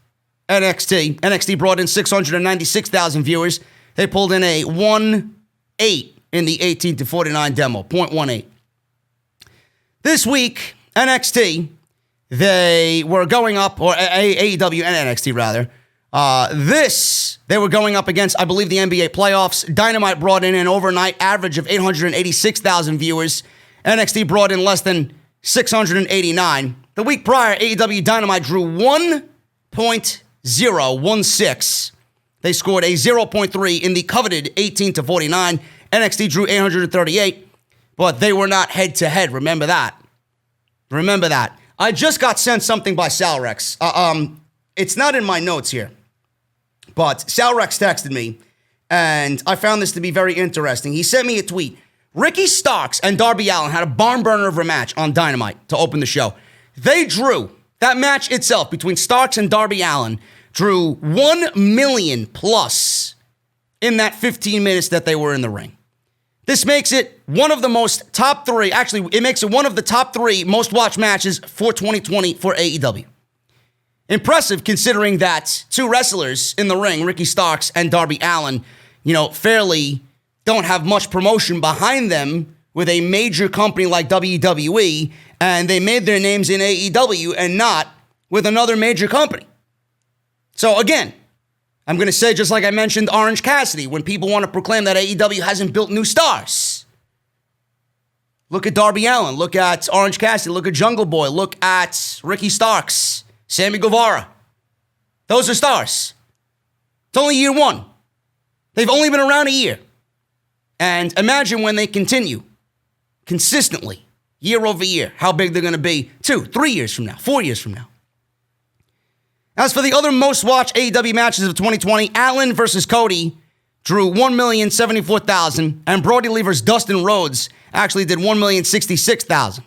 NXT. NXT brought in 696,000 viewers. They pulled in a 1.8 in the 18 to 49 demo, .18. This week, NXT, they were going up, or AEW and NXT rather. They were going up against, I believe, the NBA playoffs. Dynamite brought in an overnight average of 886,000 viewers. NXT brought in less than 689. The week prior, AEW Dynamite drew 1.016. They scored a 0.3 in the coveted 18 to 49. NXT drew 838, but they were not head-to-head. Remember that. I just got sent something by Sal Rex. It's not in my notes here, but Sal Rex texted me, and I found this to be very interesting. He sent me a tweet. Ricky Starks and Darby Allin had a barn burner of a match on Dynamite to open the show. They drew, that match itself between Starks and Darby Allin drew 1 million plus in that 15 minutes that they were in the ring. This makes it one of the most top three, actually, it makes it one of the top three most watched matches for 2020 for AEW. Impressive considering that two wrestlers in the ring, Ricky Starks and Darby Allin, fairly don't have much promotion behind them with a major company like WWE, and they made their names in AEW and not with another major company. So again, I'm going to say, just like I mentioned Orange Cassidy, when people want to proclaim that AEW hasn't built new stars. Look at Darby Allin, look at Orange Cassidy, look at Jungle Boy, look at Ricky Starks, Sammy Guevara. Those are stars. It's only year one. They've only been around a year. And imagine when they continue consistently, year over year, how big they're going to be 2, 3 years from now, 4 years from now. As for the other most watched AEW matches of 2020, Allin versus Cody drew 1,074,000, and Brody Lee versus Dustin Rhodes actually did 1,066,000.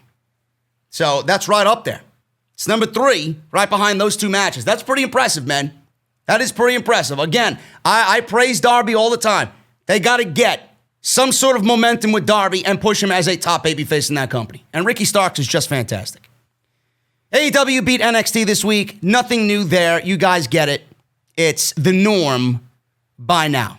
So that's right up there. It's number 3, right behind those two matches. That's pretty impressive, man. That is pretty impressive. Again, I praise Darby all the time. They got to get some sort of momentum with Darby and push him as a top babyface in that company. And Ricky Starks is just fantastic. AEW beat NXT this week. Nothing new there. You guys get it. It's the norm by now.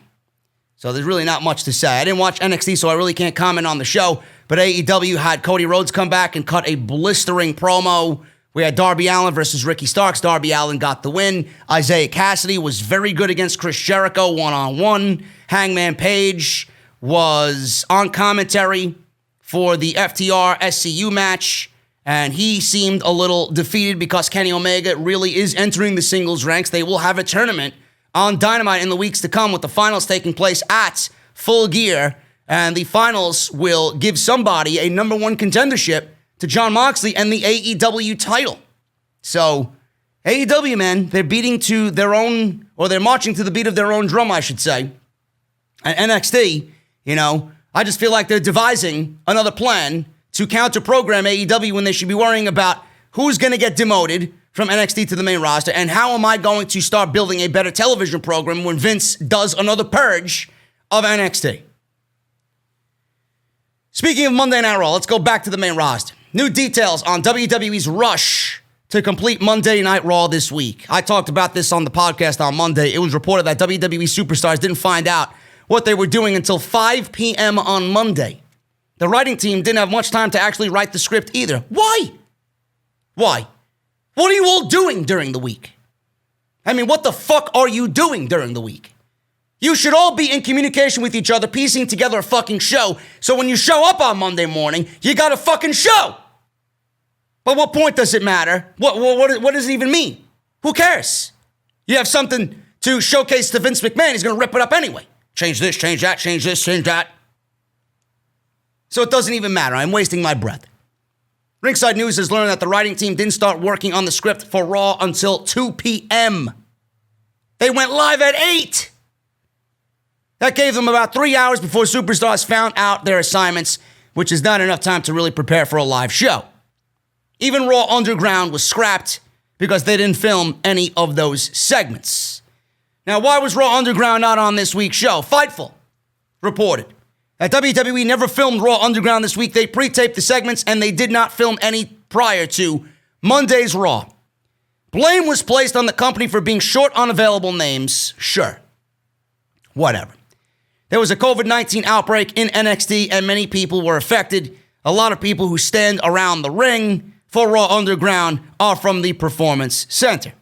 So there's really not much to say. I didn't watch NXT, so I really can't comment on the show. But AEW had Cody Rhodes come back and cut a blistering promo. We had Darby Allin versus Ricky Starks. Darby Allin got the win. Isaiah Cassidy was very good against Chris Jericho one-on-one. Hangman Page was on commentary for the FTR SCU match, and he seemed a little defeated because Kenny Omega really is entering the singles ranks. They will have a tournament on Dynamite in the weeks to come, with the finals taking place at Full Gear, and the finals will give somebody a number one contendership to Jon Moxley and the AEW title. So, AEW, man, they're beating to their own, or they're marching to the beat of their own drum, I should say. And NXT, I just feel like they're devising another plan to counter-program AEW when they should be worrying about who's going to get demoted from NXT to the main roster, and how am I going to start building a better television program when Vince does another purge of NXT. Speaking of Monday Night Raw, let's go back to the main roster. New details on WWE's rush to complete Monday Night Raw this week. I talked about this on the podcast on Monday. It was reported that WWE superstars didn't find out what they were doing until 5 p.m. on Monday. The writing team didn't have much time to actually write the script either. Why? What are you all doing during the week? I mean, what the fuck are you doing during the week? You should all be in communication with each other, piecing together a fucking show, so when you show up on Monday morning, you got a fucking show. But what point does it matter? What does it even mean? Who cares? You have something to showcase to Vince McMahon, he's going to rip it up anyway. Change this, change that, change this, change that. So it doesn't even matter. I'm wasting my breath. Ringside News has learned that the writing team didn't start working on the script for Raw until 2 p.m. They went live at 8. That gave them about 3 hours before superstars found out their assignments, which is not enough time to really prepare for a live show. Even Raw Underground was scrapped because they didn't film any of those segments. Now, why was Raw Underground not on this week's show? Fightful reported that WWE never filmed Raw Underground this week. They pre-taped the segments, and they did not film any prior to Monday's Raw. Blame was placed on the company for being short on available names. Sure. Whatever. There was a COVID-19 outbreak in NXT, and many people were affected. A lot of people who stand around the ring for Raw Underground are from the Performance Center.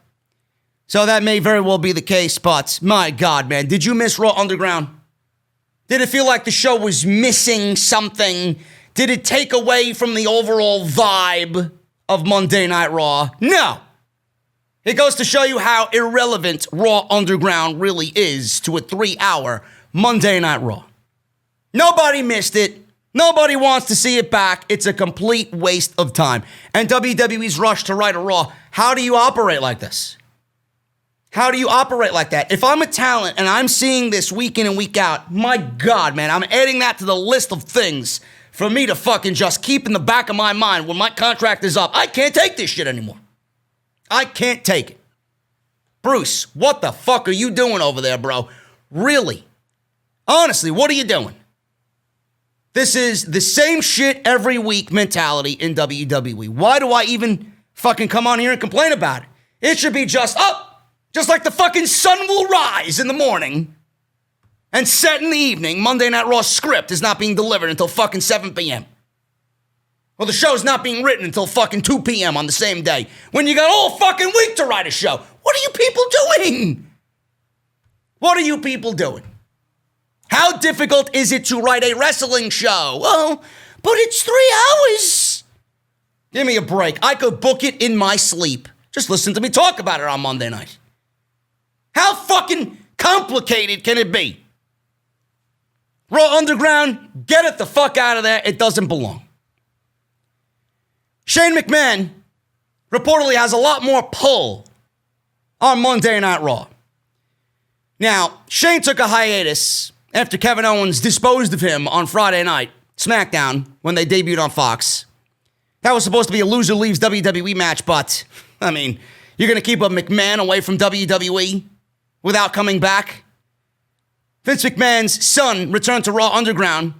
So that may very well be the case, but my God, man, did you miss Raw Underground? Did it feel like the show was missing something? Did it take away from the overall vibe of Monday Night Raw? No. It goes to show you how irrelevant Raw Underground really is to a 3-hour Monday Night Raw. Nobody missed it. Nobody wants to see it back. It's a complete waste of time. And WWE's rush to write a Raw, how do you operate like this? How do you operate like that? If I'm a talent and I'm seeing this week in and week out, my God, man, I'm adding that to the list of things for me to fucking just keep in the back of my mind when my contract is up. I can't take this shit anymore. I can't take it. Bruce, what the fuck are you doing over there, bro? Really? Honestly, what are you doing? This is the same shit every week mentality in WWE. Why do I even fucking come on here and complain about it? It should be just like the fucking sun will rise in the morning and set in the evening. Monday Night Raw script is not being delivered until fucking 7 p.m. Well, the show's not being written until fucking 2 p.m. on the same day when you got all fucking week to write a show. What are you people doing? What are you people doing? How difficult is it to write a wrestling show? Well, but it's 3 hours. Give me a break. I could book it in my sleep. Just listen to me talk about it on Monday night. How fucking complicated can it be? Raw Underground, get it the fuck out of there. It doesn't belong. Shane McMahon reportedly has a lot more pull on Monday Night Raw. Now, Shane took a hiatus after Kevin Owens disposed of him on Friday night, SmackDown, when they debuted on Fox. That was supposed to be a loser leaves WWE match, but, I mean, you're going to keep a McMahon away from WWE without coming back? Vince McMahon's son returned to Raw Underground,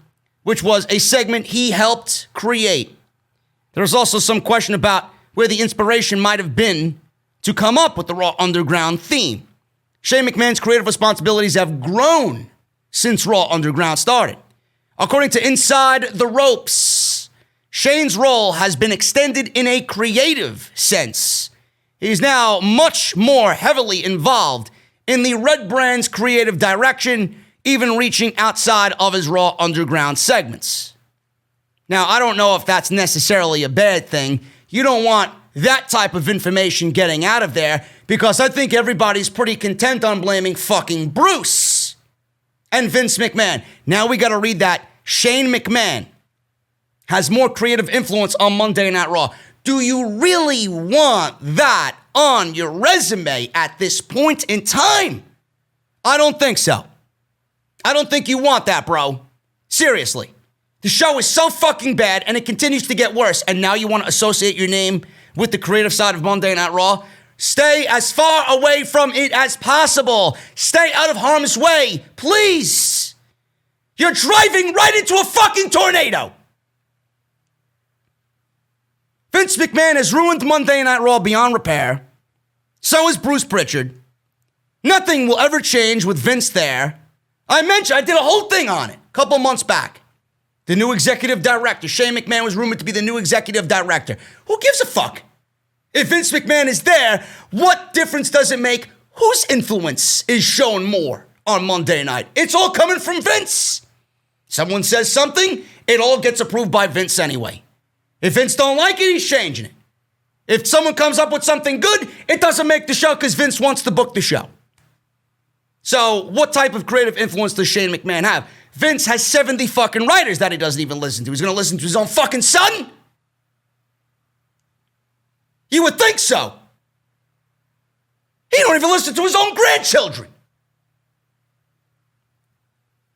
which was a segment he helped create. There was also some question about where the inspiration might have been to come up with the Raw Underground theme. Shane McMahon's creative responsibilities have grown since Raw Underground started. According to Inside the Ropes, Shane's role has been extended in a creative sense. He's now much more heavily involved in the Red Brand's creative direction, even reaching outside of his Raw Underground segments. Now, I don't know if that's necessarily a bad thing. You don't want that type of information getting out of there, because I think everybody's pretty content on blaming fucking Bruce and Vince McMahon. Now we got to read that Shane McMahon has more creative influence on Monday Night Raw. Do you really want that on your resume at this point in time? I don't think so. I don't think you want that, bro. Seriously. The show is so fucking bad, and it continues to get worse, and now you want to associate your name with the creative side of Monday Night Raw? Stay as far away from it as possible. Stay out of harm's way, please. You're driving right into a fucking tornado. Vince McMahon has ruined Monday Night Raw beyond repair. So is Bruce Pritchard. Nothing will ever change with Vince there. I did a whole thing on it a couple months back. The new executive director. Shane McMahon was rumored to be the new executive director. Who gives a fuck? If Vince McMahon is there, what difference does it make whose influence is shown more on Monday night? It's all coming from Vince. Someone says something, it all gets approved by Vince anyway. If Vince don't like it, he's changing it. If someone comes up with something good, it doesn't make the show because Vince wants to book the show. So what type of creative influence does Shane McMahon have? Vince has 70 fucking writers that he doesn't even listen to. He's going to listen to his own fucking son? You would think so. He don't even listen to his own grandchildren.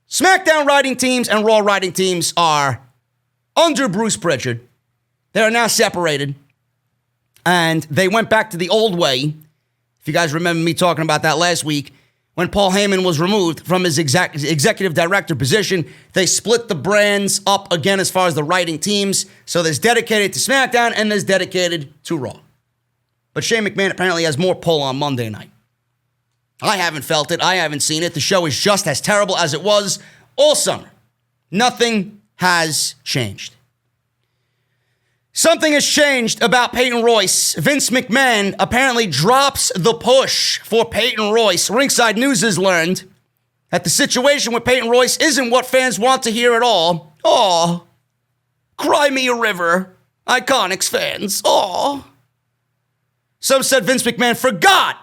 SmackDown writing teams and Raw writing teams are under Bruce Pritchard. They are now separated. And they went back to the old way. If you guys remember me talking about that last week, when Paul Heyman was removed from his executive director position, they split the brands up again as far as the writing teams. So there's dedicated to SmackDown and there's dedicated to Raw. But Shane McMahon apparently has more pull on Monday night. I haven't felt it. I haven't seen it. The show is just as terrible as it was all summer. Nothing has changed. Something has changed about Peyton Royce. Vince McMahon apparently drops the push for Peyton Royce. Ringside News has learned that the situation with Peyton Royce isn't what fans want to hear at all. Aw, cry me a river, Iconics fans. Aw. Some said Vince McMahon forgot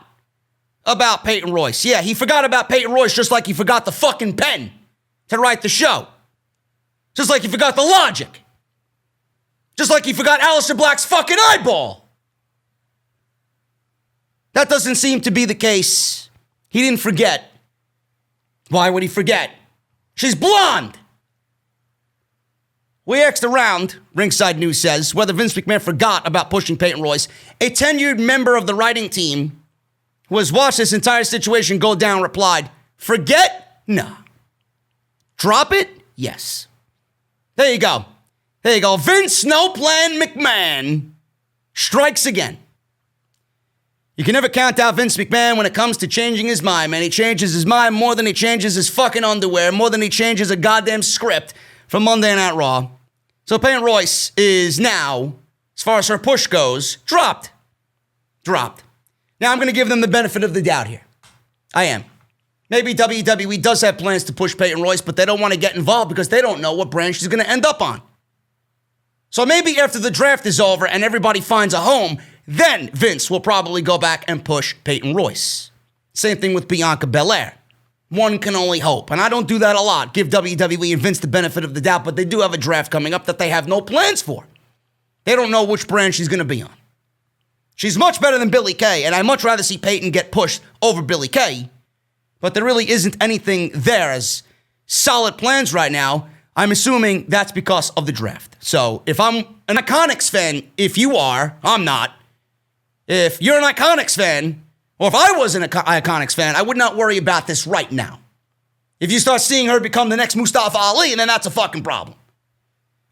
about Peyton Royce. Yeah, he forgot about Peyton Royce just like he forgot the fucking pen to write the show. Just like he forgot the logic. Just like he forgot Aleister Black's fucking eyeball. That doesn't seem to be the case. He didn't forget. Why would he forget? She's blonde. We asked around, Ringside News says, whether Vince McMahon forgot about pushing Peyton Royce. A tenured member of the writing team who has watched this entire situation go down replied, forget? No. Drop it? Yes. There you go. There you go. Vince No Plan McMahon strikes again. You can never count out Vince McMahon when it comes to changing his mind, man. He changes his mind more than he changes his fucking underwear, more than he changes a goddamn script from Monday Night Raw. So Peyton Royce is now, as far as her push goes, dropped. Dropped. Now I'm going to give them the benefit of the doubt here. I am. Maybe WWE does have plans to push Peyton Royce, but they don't want to get involved because they don't know what brand she's going to end up on. So maybe after the draft is over and everybody finds a home, then Vince will probably go back and push Peyton Royce. Same thing with Bianca Belair. One can only hope. And I don't do that a lot. Give WWE and Vince the benefit of the doubt, but they do have a draft coming up that they have no plans for. They don't know which brand she's going to be on. She's much better than Billie Kay, and I'd much rather see Peyton get pushed over Billie Kay. But there really isn't anything there as solid plans right now. I'm assuming that's because of the draft. So if I'm an Iconics fan, if you are, I'm not. If you're an Iconics fan, or if I was an Iconics fan, I would not worry about this right now. If you start seeing her become the next Mustafa Ali, then that's a fucking problem.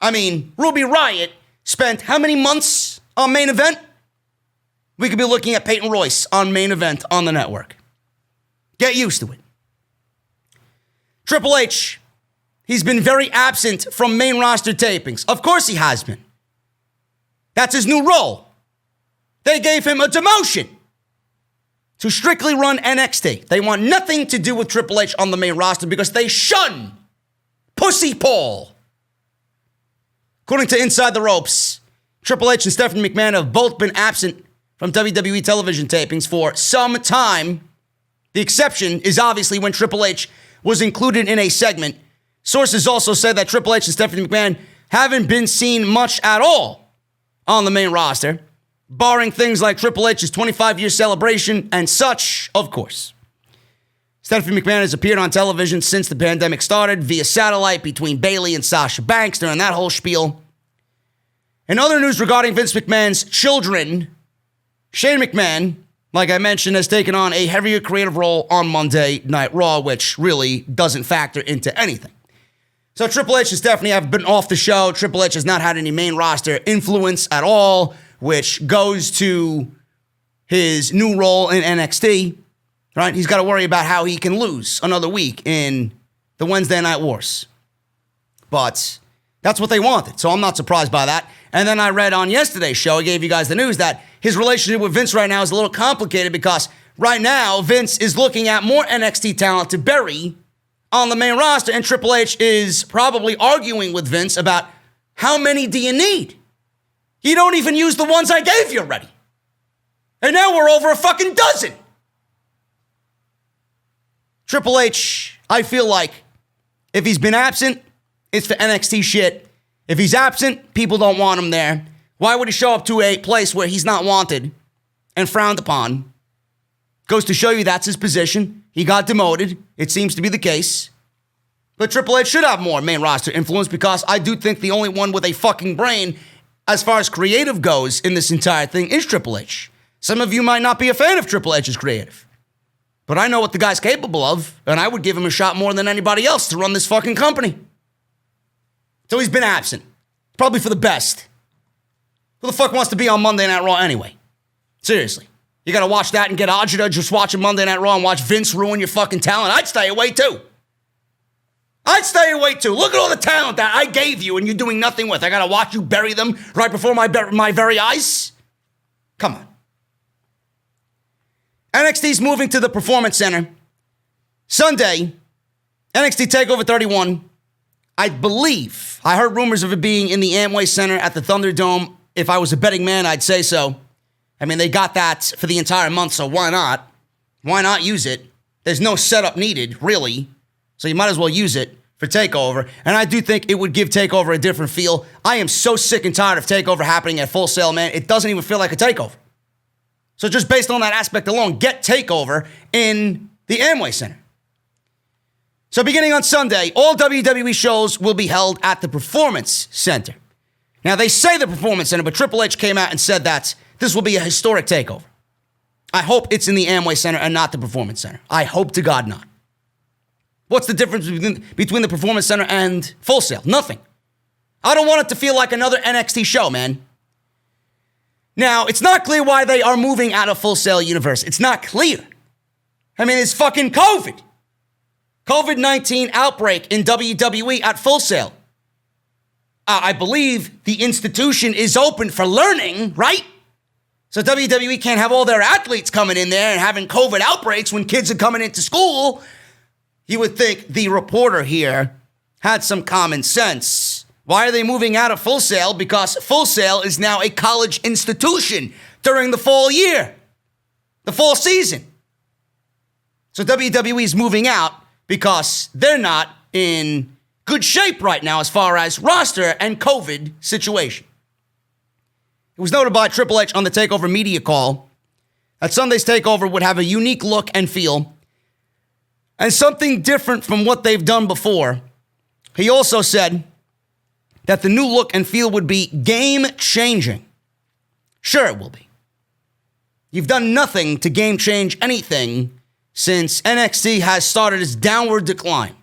I mean, Ruby Riott spent how many months on Main Event? We could be looking at Peyton Royce on Main Event on the network. Get used to it. Triple H, he's been very absent from main roster tapings. Of course he has been. That's his new role. They gave him a demotion to strictly run NXT. They want nothing to do with Triple H on the main roster because they shun Pussy Paul. According to Inside the Ropes, Triple H and Stephanie McMahon have both been absent from WWE television tapings for some time. The exception is obviously when Triple H was included in a segment. Sources also said that Triple H and Stephanie McMahon haven't been seen much at all on the main roster, barring things like Triple H's 25-year celebration and such, of course. Stephanie McMahon has appeared on television since the pandemic started via satellite between Bayley and Sasha Banks during that whole spiel. In other news regarding Vince McMahon's children, Shane McMahon, like I mentioned, has taken on a heavier creative role on Monday Night Raw, which really doesn't factor into anything. So Triple H and Stephanie have been off the show. Triple H has not had any main roster influence at all, which goes to his new role in NXT, right? He's got to worry about how he can lose another week in the Wednesday Night Wars. But that's what they wanted, so I'm not surprised by that. And then I read on yesterday's show, I gave you guys the news that his relationship with Vince right now is a little complicated because right now Vince is looking at more NXT talent to bury on the main roster, and Triple H is probably arguing with Vince about how many do you need? You don't even use the ones I gave you already. And now we're over a fucking dozen. Triple H, I feel like if he's been absent, it's for NXT shit. If he's absent, people don't want him there. Why would he show up to a place where he's not wanted and frowned upon? Goes to show you that's his position. He got demoted. It seems to be the case. But Triple H should have more main roster influence because I do think the only one with a fucking brain as far as creative goes in this entire thing is Triple H. Some of you might not be a fan of Triple H's creative. But I know what the guy's capable of, and I would give him a shot more than anybody else to run this fucking company. So he's been absent. Probably for the best. Who the fuck wants to be on Monday Night Raw anyway? Seriously. You gotta watch that and get agita just watching Monday Night Raw and watch Vince ruin your fucking talent. I'd stay away too. Look at all the talent that I gave you and you're doing nothing with. I gotta watch you bury them right before my very eyes? Come on. NXT's moving to the Performance Center. Sunday, NXT TakeOver 31. I believe, I heard rumors of it being in the Amway Center at the Thunderdome. If I was a betting man, I'd say so. I mean, they got that for the entire month, so why not? Why not use it? There's no setup needed, really. So you might as well use it for TakeOver. And I do think it would give TakeOver a different feel. I am so sick and tired of TakeOver happening at Full Sail, man. It doesn't even feel like a TakeOver. So just based on that aspect alone, get TakeOver in the Amway Center. So beginning on Sunday, all WWE shows will be held at the Performance Center. Now, they say the Performance Center, but Triple H came out and said that this will be a historic takeover. I hope it's in the Amway Center and not the Performance Center. I hope to God not. What's the difference between the Performance Center and Full Sail? Nothing. I don't want it to feel like another NXT show, man. Now, it's not clear why they are moving out of Full Sail universe. It's not clear. I mean, it's fucking COVID. COVID-19 outbreak in WWE at Full Sail. I believe the institution is open for learning, right? So WWE can't have all their athletes coming in there and having COVID outbreaks when kids are coming into school. You would think the reporter here had some common sense. Why are they moving out of Full Sail? Because Full Sail is now a college institution during the fall year, the fall season. So WWE is moving out because they're not in good shape right now as far as roster and COVID situation. It was noted by Triple H on the TakeOver media call that Sunday's TakeOver would have a unique look and feel and something different from what they've done before. He also said that the new look and feel would be game-changing. Sure, it will be. You've done nothing to game-change anything since NXT has started its downward decline.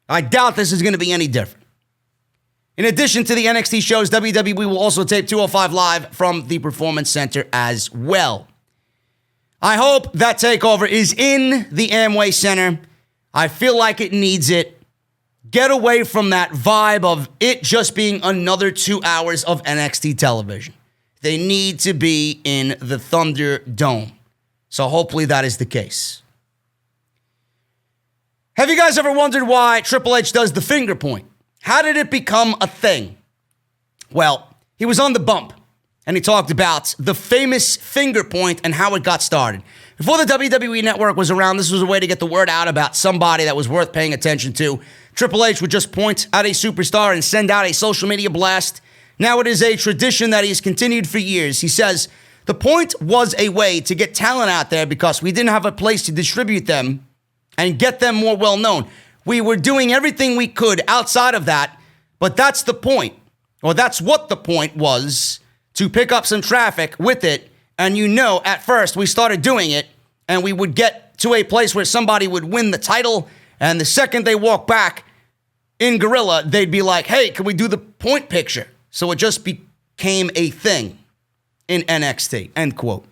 I doubt this is going to be any different. In addition to the NXT shows, WWE will also tape 205 Live from the Performance Center as well. I hope that TakeOver is in the Amway Center. I feel like it needs it. Get away from that vibe of it just being another 2 hours of NXT television. They need to be in the Thunderdome. So hopefully that is the case. Have you guys ever wondered why Triple H does the finger point? How did it become a thing? Well, he was on the bump, and he talked about the famous finger point and how it got started. Before the WWE Network was around, this was a way to get the word out about somebody that was worth paying attention to. Triple H would just point at a superstar and send out a social media blast. Now it is a tradition that he has continued for years. He says, the point was a way to get talent out there because we didn't have a place to distribute them and get them more well-known. We were doing everything we could outside of that, but that's the point. Or that's what the point was, to pick up some traffic with it. And at first we started doing it, and we would get to a place where somebody would win the title, and the second they walk back in Gorilla, they'd be like, hey, can we do the point picture? So it just became a thing in NXT, end quote.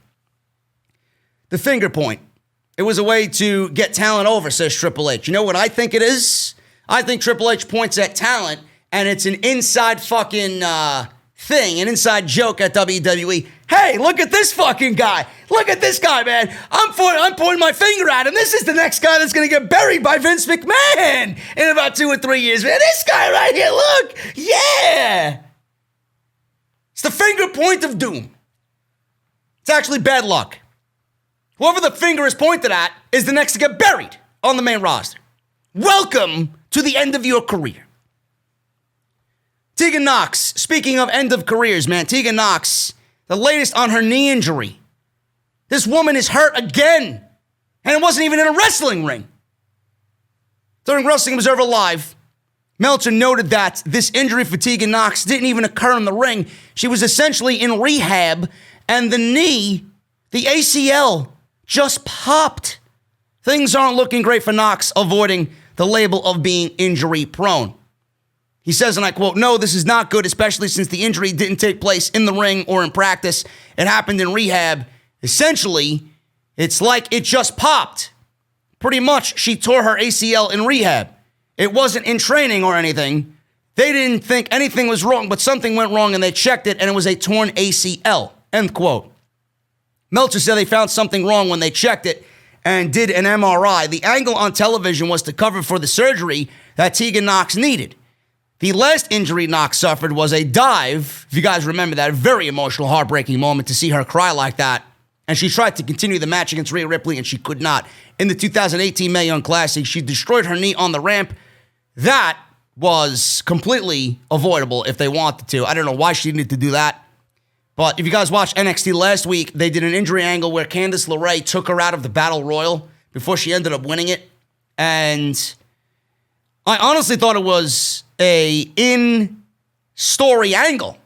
The finger point. It was a way to get talent over, says Triple H. You know what I think it is? I think Triple H points at talent, and it's an inside fucking thing, an inside joke at WWE. Hey, look at this fucking guy. Look at this guy, man. I'm pointing my finger at him. This is the next guy that's going to get buried by Vince McMahon in about 2 or 3 years, man. This guy right here, look. Yeah. It's the finger point of doom. It's actually bad luck. Whoever the finger is pointed at is the next to get buried on the main roster. Welcome to the end of your career. Tegan Nox, speaking of end of careers, man, Tegan Nox, the latest on her knee injury. This woman is hurt again, and it wasn't even in a wrestling ring. During Wrestling Observer Live, Meltzer noted that this injury for Tegan Nox didn't even occur in the ring. She was essentially in rehab, and the knee, the ACL, just popped. Things aren't looking great for Nox, avoiding the label of being injury prone. He says, and I quote, no, this is not good, especially since the injury didn't take place in the ring or in practice. It happened in rehab. Essentially, it's like it just popped. Pretty much, she tore her ACL in rehab. It wasn't in training or anything. They didn't think anything was wrong, but something went wrong and they checked it and it was a torn ACL, end quote. Meltzer said they found something wrong when they checked it and did an MRI. The angle on television was to cover for the surgery that Tegan Nox needed. The last injury Nox suffered was a dive. If you guys remember that, a very emotional, heartbreaking moment to see her cry like that. And she tried to continue the match against Rhea Ripley, and she could not. In the 2018 Mae Young Classic, she destroyed her knee on the ramp. That was completely avoidable if they wanted to. I don't know why she needed to do that. But if you guys watched NXT last week, they did an injury angle where Candice LeRae took her out of the Battle Royal before she ended up winning it. And I honestly thought it was a in-story angle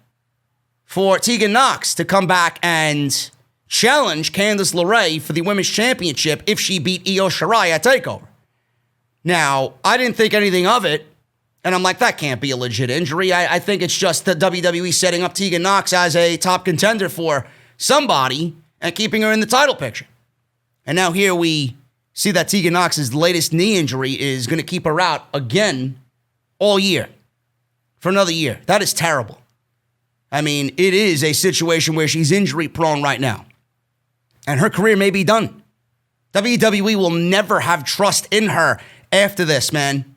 for Tegan Nox to come back and challenge Candice LeRae for the Women's Championship if she beat Io Shirai at TakeOver. Now, I didn't think anything of it, and I'm like, that can't be a legit injury. I think it's just the WWE setting up Tegan Nox as a top contender for somebody and keeping her in the title picture. And now here we see that Tegan Nox's latest knee injury is going to keep her out again all year for another year. That is terrible. I mean, it is a situation where she's injury prone right now. And her career may be done. WWE will never have trust in her after this, man.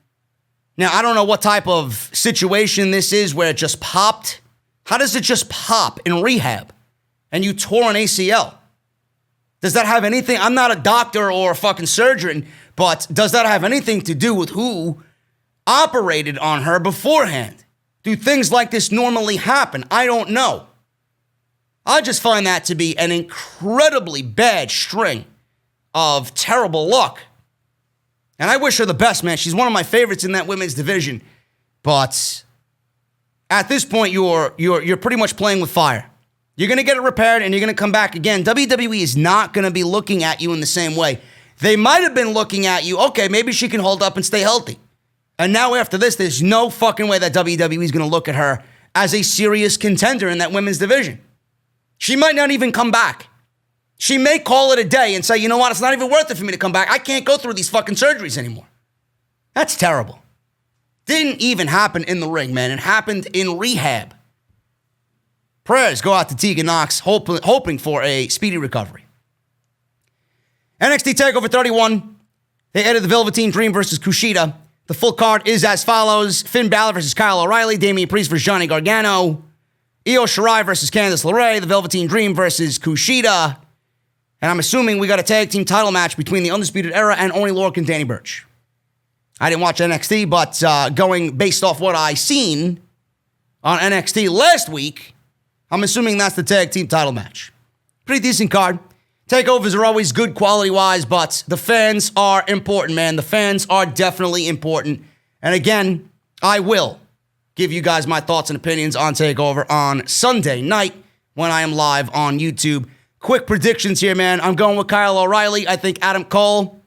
Now, I don't know what type of situation this is where it just popped. How does it just pop in rehab and you tore an ACL? Does that have anything? I'm not a doctor or a fucking surgeon, but does that have anything to do with who operated on her beforehand? Do things like this normally happen? I don't know. I just find that to be an incredibly bad string of terrible luck. And I wish her the best, man. She's one of my favorites in that women's division. But at this point, you're pretty much playing with fire. You're going to get it repaired and you're going to come back again. WWE is not going to be looking at you in the same way. They might have been looking at you, okay, maybe she can hold up and stay healthy. And now after this, there's no fucking way that WWE is going to look at her as a serious contender in that women's division. She might not even come back. She may call it a day and say, you know what, it's not even worth it for me to come back. I can't go through these fucking surgeries anymore. That's terrible. Didn't even happen in the ring, man. It happened in rehab. Prayers go out to Tegan Nox, hoping for a speedy recovery. NXT Takeover 31. They added the Velveteen Dream versus Kushida. The full card is as follows. Finn Balor versus Kyle O'Reilly. Damian Priest versus Johnny Gargano. Io Shirai versus Candice LeRae. The Velveteen Dream versus Kushida. And I'm assuming we got a tag team title match between the Undisputed Era and Oney Lorcan and Danny Burch. I didn't watch NXT, but going based off what I seen on NXT last week, I'm assuming that's the tag team title match. Pretty decent card. Takeovers are always good quality-wise, but the fans are important, man. The fans are definitely important. And again, I will give you guys my thoughts and opinions on Takeover on Sunday night when I am live on YouTube. Quick predictions here, man. I'm going with Kyle O'Reilly. I think Adam Cole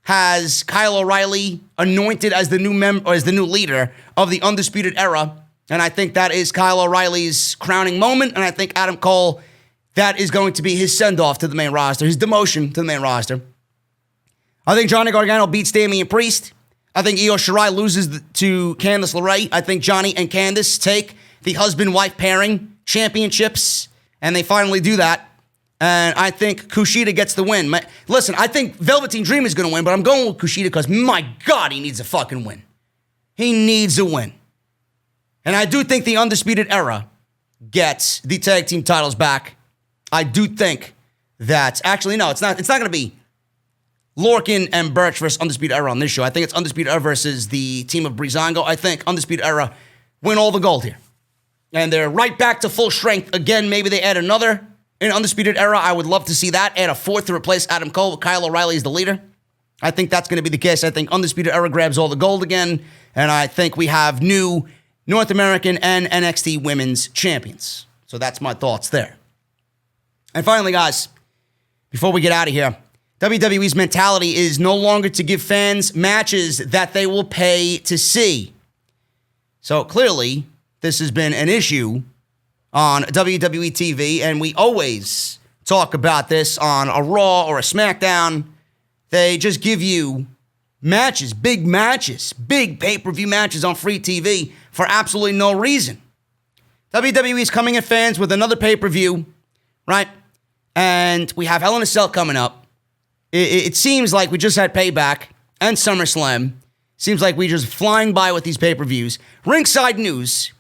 has Kyle O'Reilly anointed as the new leader of the Undisputed Era. And I think that is Kyle O'Reilly's crowning moment. And I think Adam Cole, that is going to be his send-off to the main roster, his demotion to the main roster. I think Johnny Gargano beats Damian Priest. I think Io Shirai loses to Candice LeRae. I think Johnny and Candice take the husband-wife pairing championships, and they finally do that. And I think Kushida gets the win. Listen, I think Velveteen Dream is going to win, but I'm going with Kushida because, my God, he needs a fucking win. He needs a win. And I do think the Undisputed Era gets the tag team titles back. I do think that, actually, no, it's not going to be Lorcan and Burch versus Undisputed Era on this show. I think it's Undisputed Era versus the team of Breezango. I think Undisputed Era win all the gold here. And they're right back to full strength. Again, maybe they add another in Undisputed Era. I would love to see that. Add a fourth to replace Adam Cole with Kyle O'Reilly as the leader. I think that's going to be the case. I think Undisputed Era grabs all the gold again. And I think we have new North American and NXT women's champions. So that's my thoughts there. And finally, guys, before we get out of here, WWE's mentality is no longer to give fans matches that they will pay to see. So clearly, this has been an issue on WWE TV, and we always talk about this on a Raw or a SmackDown. They just give you matches, big pay-per-view matches on free TV for absolutely no reason. WWE is coming at fans with another pay-per-view, right? And we have Hell in a Cell coming up. It seems like we just had Payback and SummerSlam. Seems like we're just flying by with these pay-per-views. Ringside News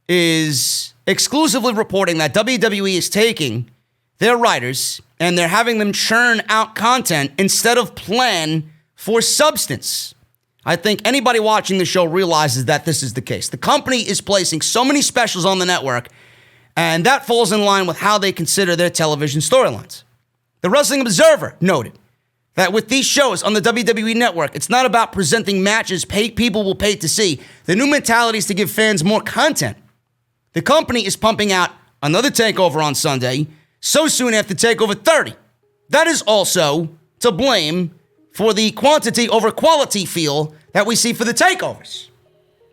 is exclusively reporting that WWE is taking their writers and they're having them churn out content instead of plan for substance. I think anybody watching the show realizes that this is the case. The company is placing so many specials on the network, and that falls in line with how they consider their television storylines. The Wrestling Observer noted that with these shows on the WWE Network, it's not about presenting matches people will pay to see. The new mentality is to give fans more content. The company is pumping out another takeover on Sunday, so soon after Takeover 30. That is also to blame for the quantity over quality feel that we see for the takeovers.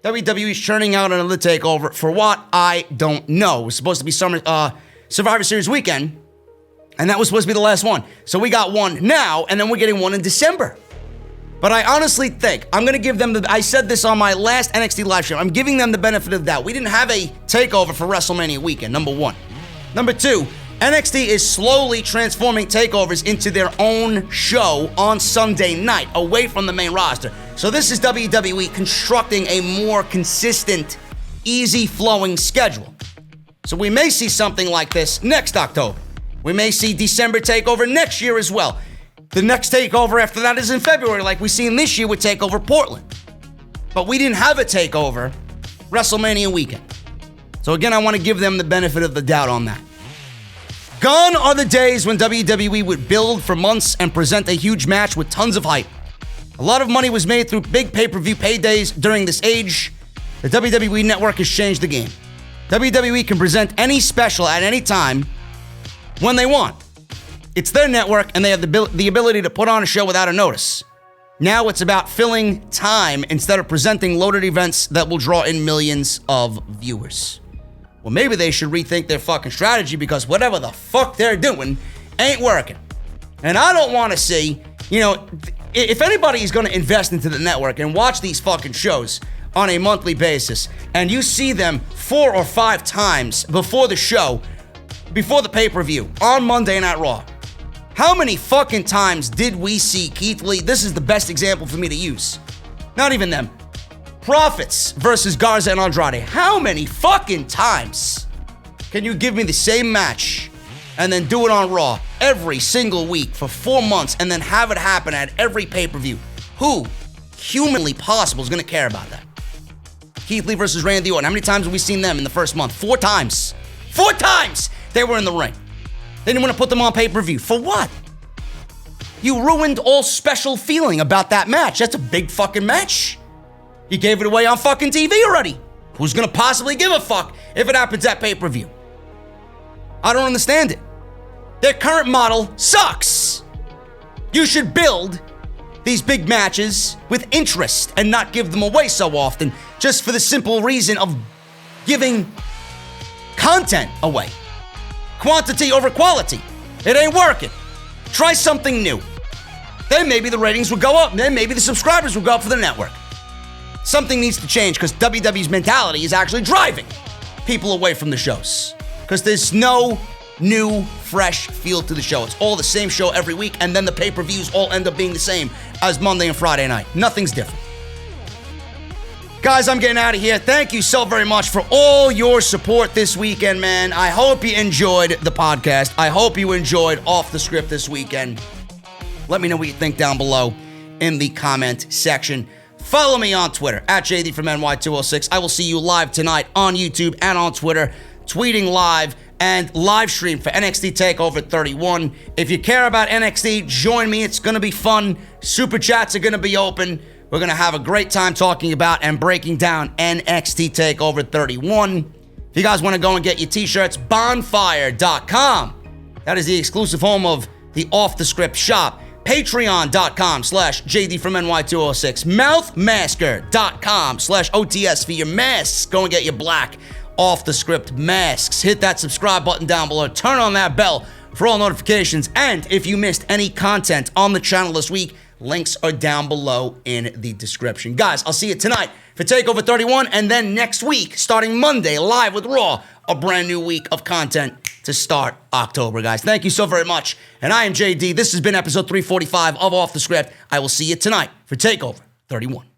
WWE is churning out another takeover for what? I don't know. It was supposed to be Survivor Series weekend, and that was supposed to be the last one. So we got one now, and then we're getting one in December. But I honestly think, I'm going to give them I said this on my last NXT live stream, I'm giving them the benefit of the doubt. We didn't have a takeover for WrestleMania weekend, number one. Number two, NXT is slowly transforming takeovers into their own show on Sunday night, away from the main roster. So this is WWE constructing a more consistent, easy-flowing schedule. So we may see something like this next October. We may see December takeover next year as well. The next takeover after that is in February, like we seen this year with Takeover Portland. But we didn't have a takeover WrestleMania weekend. So again, I want to give them the benefit of the doubt on that. Gone are the days when WWE would build for months and present a huge match with tons of hype. A lot of money was made through big pay-per-view paydays during this age. The WWE Network has changed the game. WWE can present any special at any time when they want. It's their network, and they have the ability to put on a show without a notice. Now it's about filling time instead of presenting loaded events that will draw in millions of viewers. Well, maybe they should rethink their fucking strategy because whatever the fuck they're doing ain't working. And I don't want to see, if anybody is going to invest into the network and watch these fucking shows on a monthly basis, and you see them 4 or 5 times before the show, before the pay-per-view, on Monday Night Raw, how many fucking times did we see Keith Lee? This is the best example for me to use. Not even them. Profits versus Garza and Andrade. How many fucking times can you give me the same match and then do it on Raw every single week for 4 months and then have it happen at every pay-per-view? Who humanly possible is going to care about that? Keith Lee versus Randy Orton. How many times have we seen them in the first month? 4 times. 4 times they were in the ring. They didn't want to put them on pay-per-view. For what? You ruined all special feeling about that match. That's a big fucking match. You gave it away on fucking TV already. Who's going to possibly give a fuck if it happens at pay-per-view? I don't understand it. Their current model sucks. You should build these big matches with interest and not give them away so often just for the simple reason of giving content away. Quantity over quality. It ain't working. Try something new. Then maybe the ratings will go up. Then maybe the subscribers will go up for the network. Something needs to change because WWE's mentality is actually driving people away from the shows. Because there's no new, fresh feel to the show. It's all the same show every week, and then the pay-per-views all end up being the same as Monday and Friday night. Nothing's different. Guys, I'm getting out of here. Thank you so very much for all your support this weekend, man. I hope you enjoyed the podcast. I hope you enjoyed Off the Script this weekend. Let me know what you think down below in the comment section. Follow me on Twitter, at JDfromNY206. I will see you live tonight on YouTube and on Twitter, tweeting live and live stream for NXT Takeover 31. If you care about NXT, join me. It's going to be fun. Super chats are going to be open. We're going to have a great time talking about and breaking down NXT Takeover 31. If you guys want to go and get your t-shirts, bonfire.com. That is the exclusive home of the Off the Script shop. Patreon.com/JDfromNY206. Mouthmasker.com/OTS for your masks. Go and get your black Off the Script masks. Hit that subscribe button down below. Turn on that bell for all notifications. And if you missed any content on the channel this week, links are down below in the description. Guys, I'll see you tonight for Takeover 31, and then next week, starting Monday, live with Raw, a brand new week of content to start October, guys. Thank you so very much. And I am JD. This has been episode 345 of Off the Script. I will see you tonight for Takeover 31.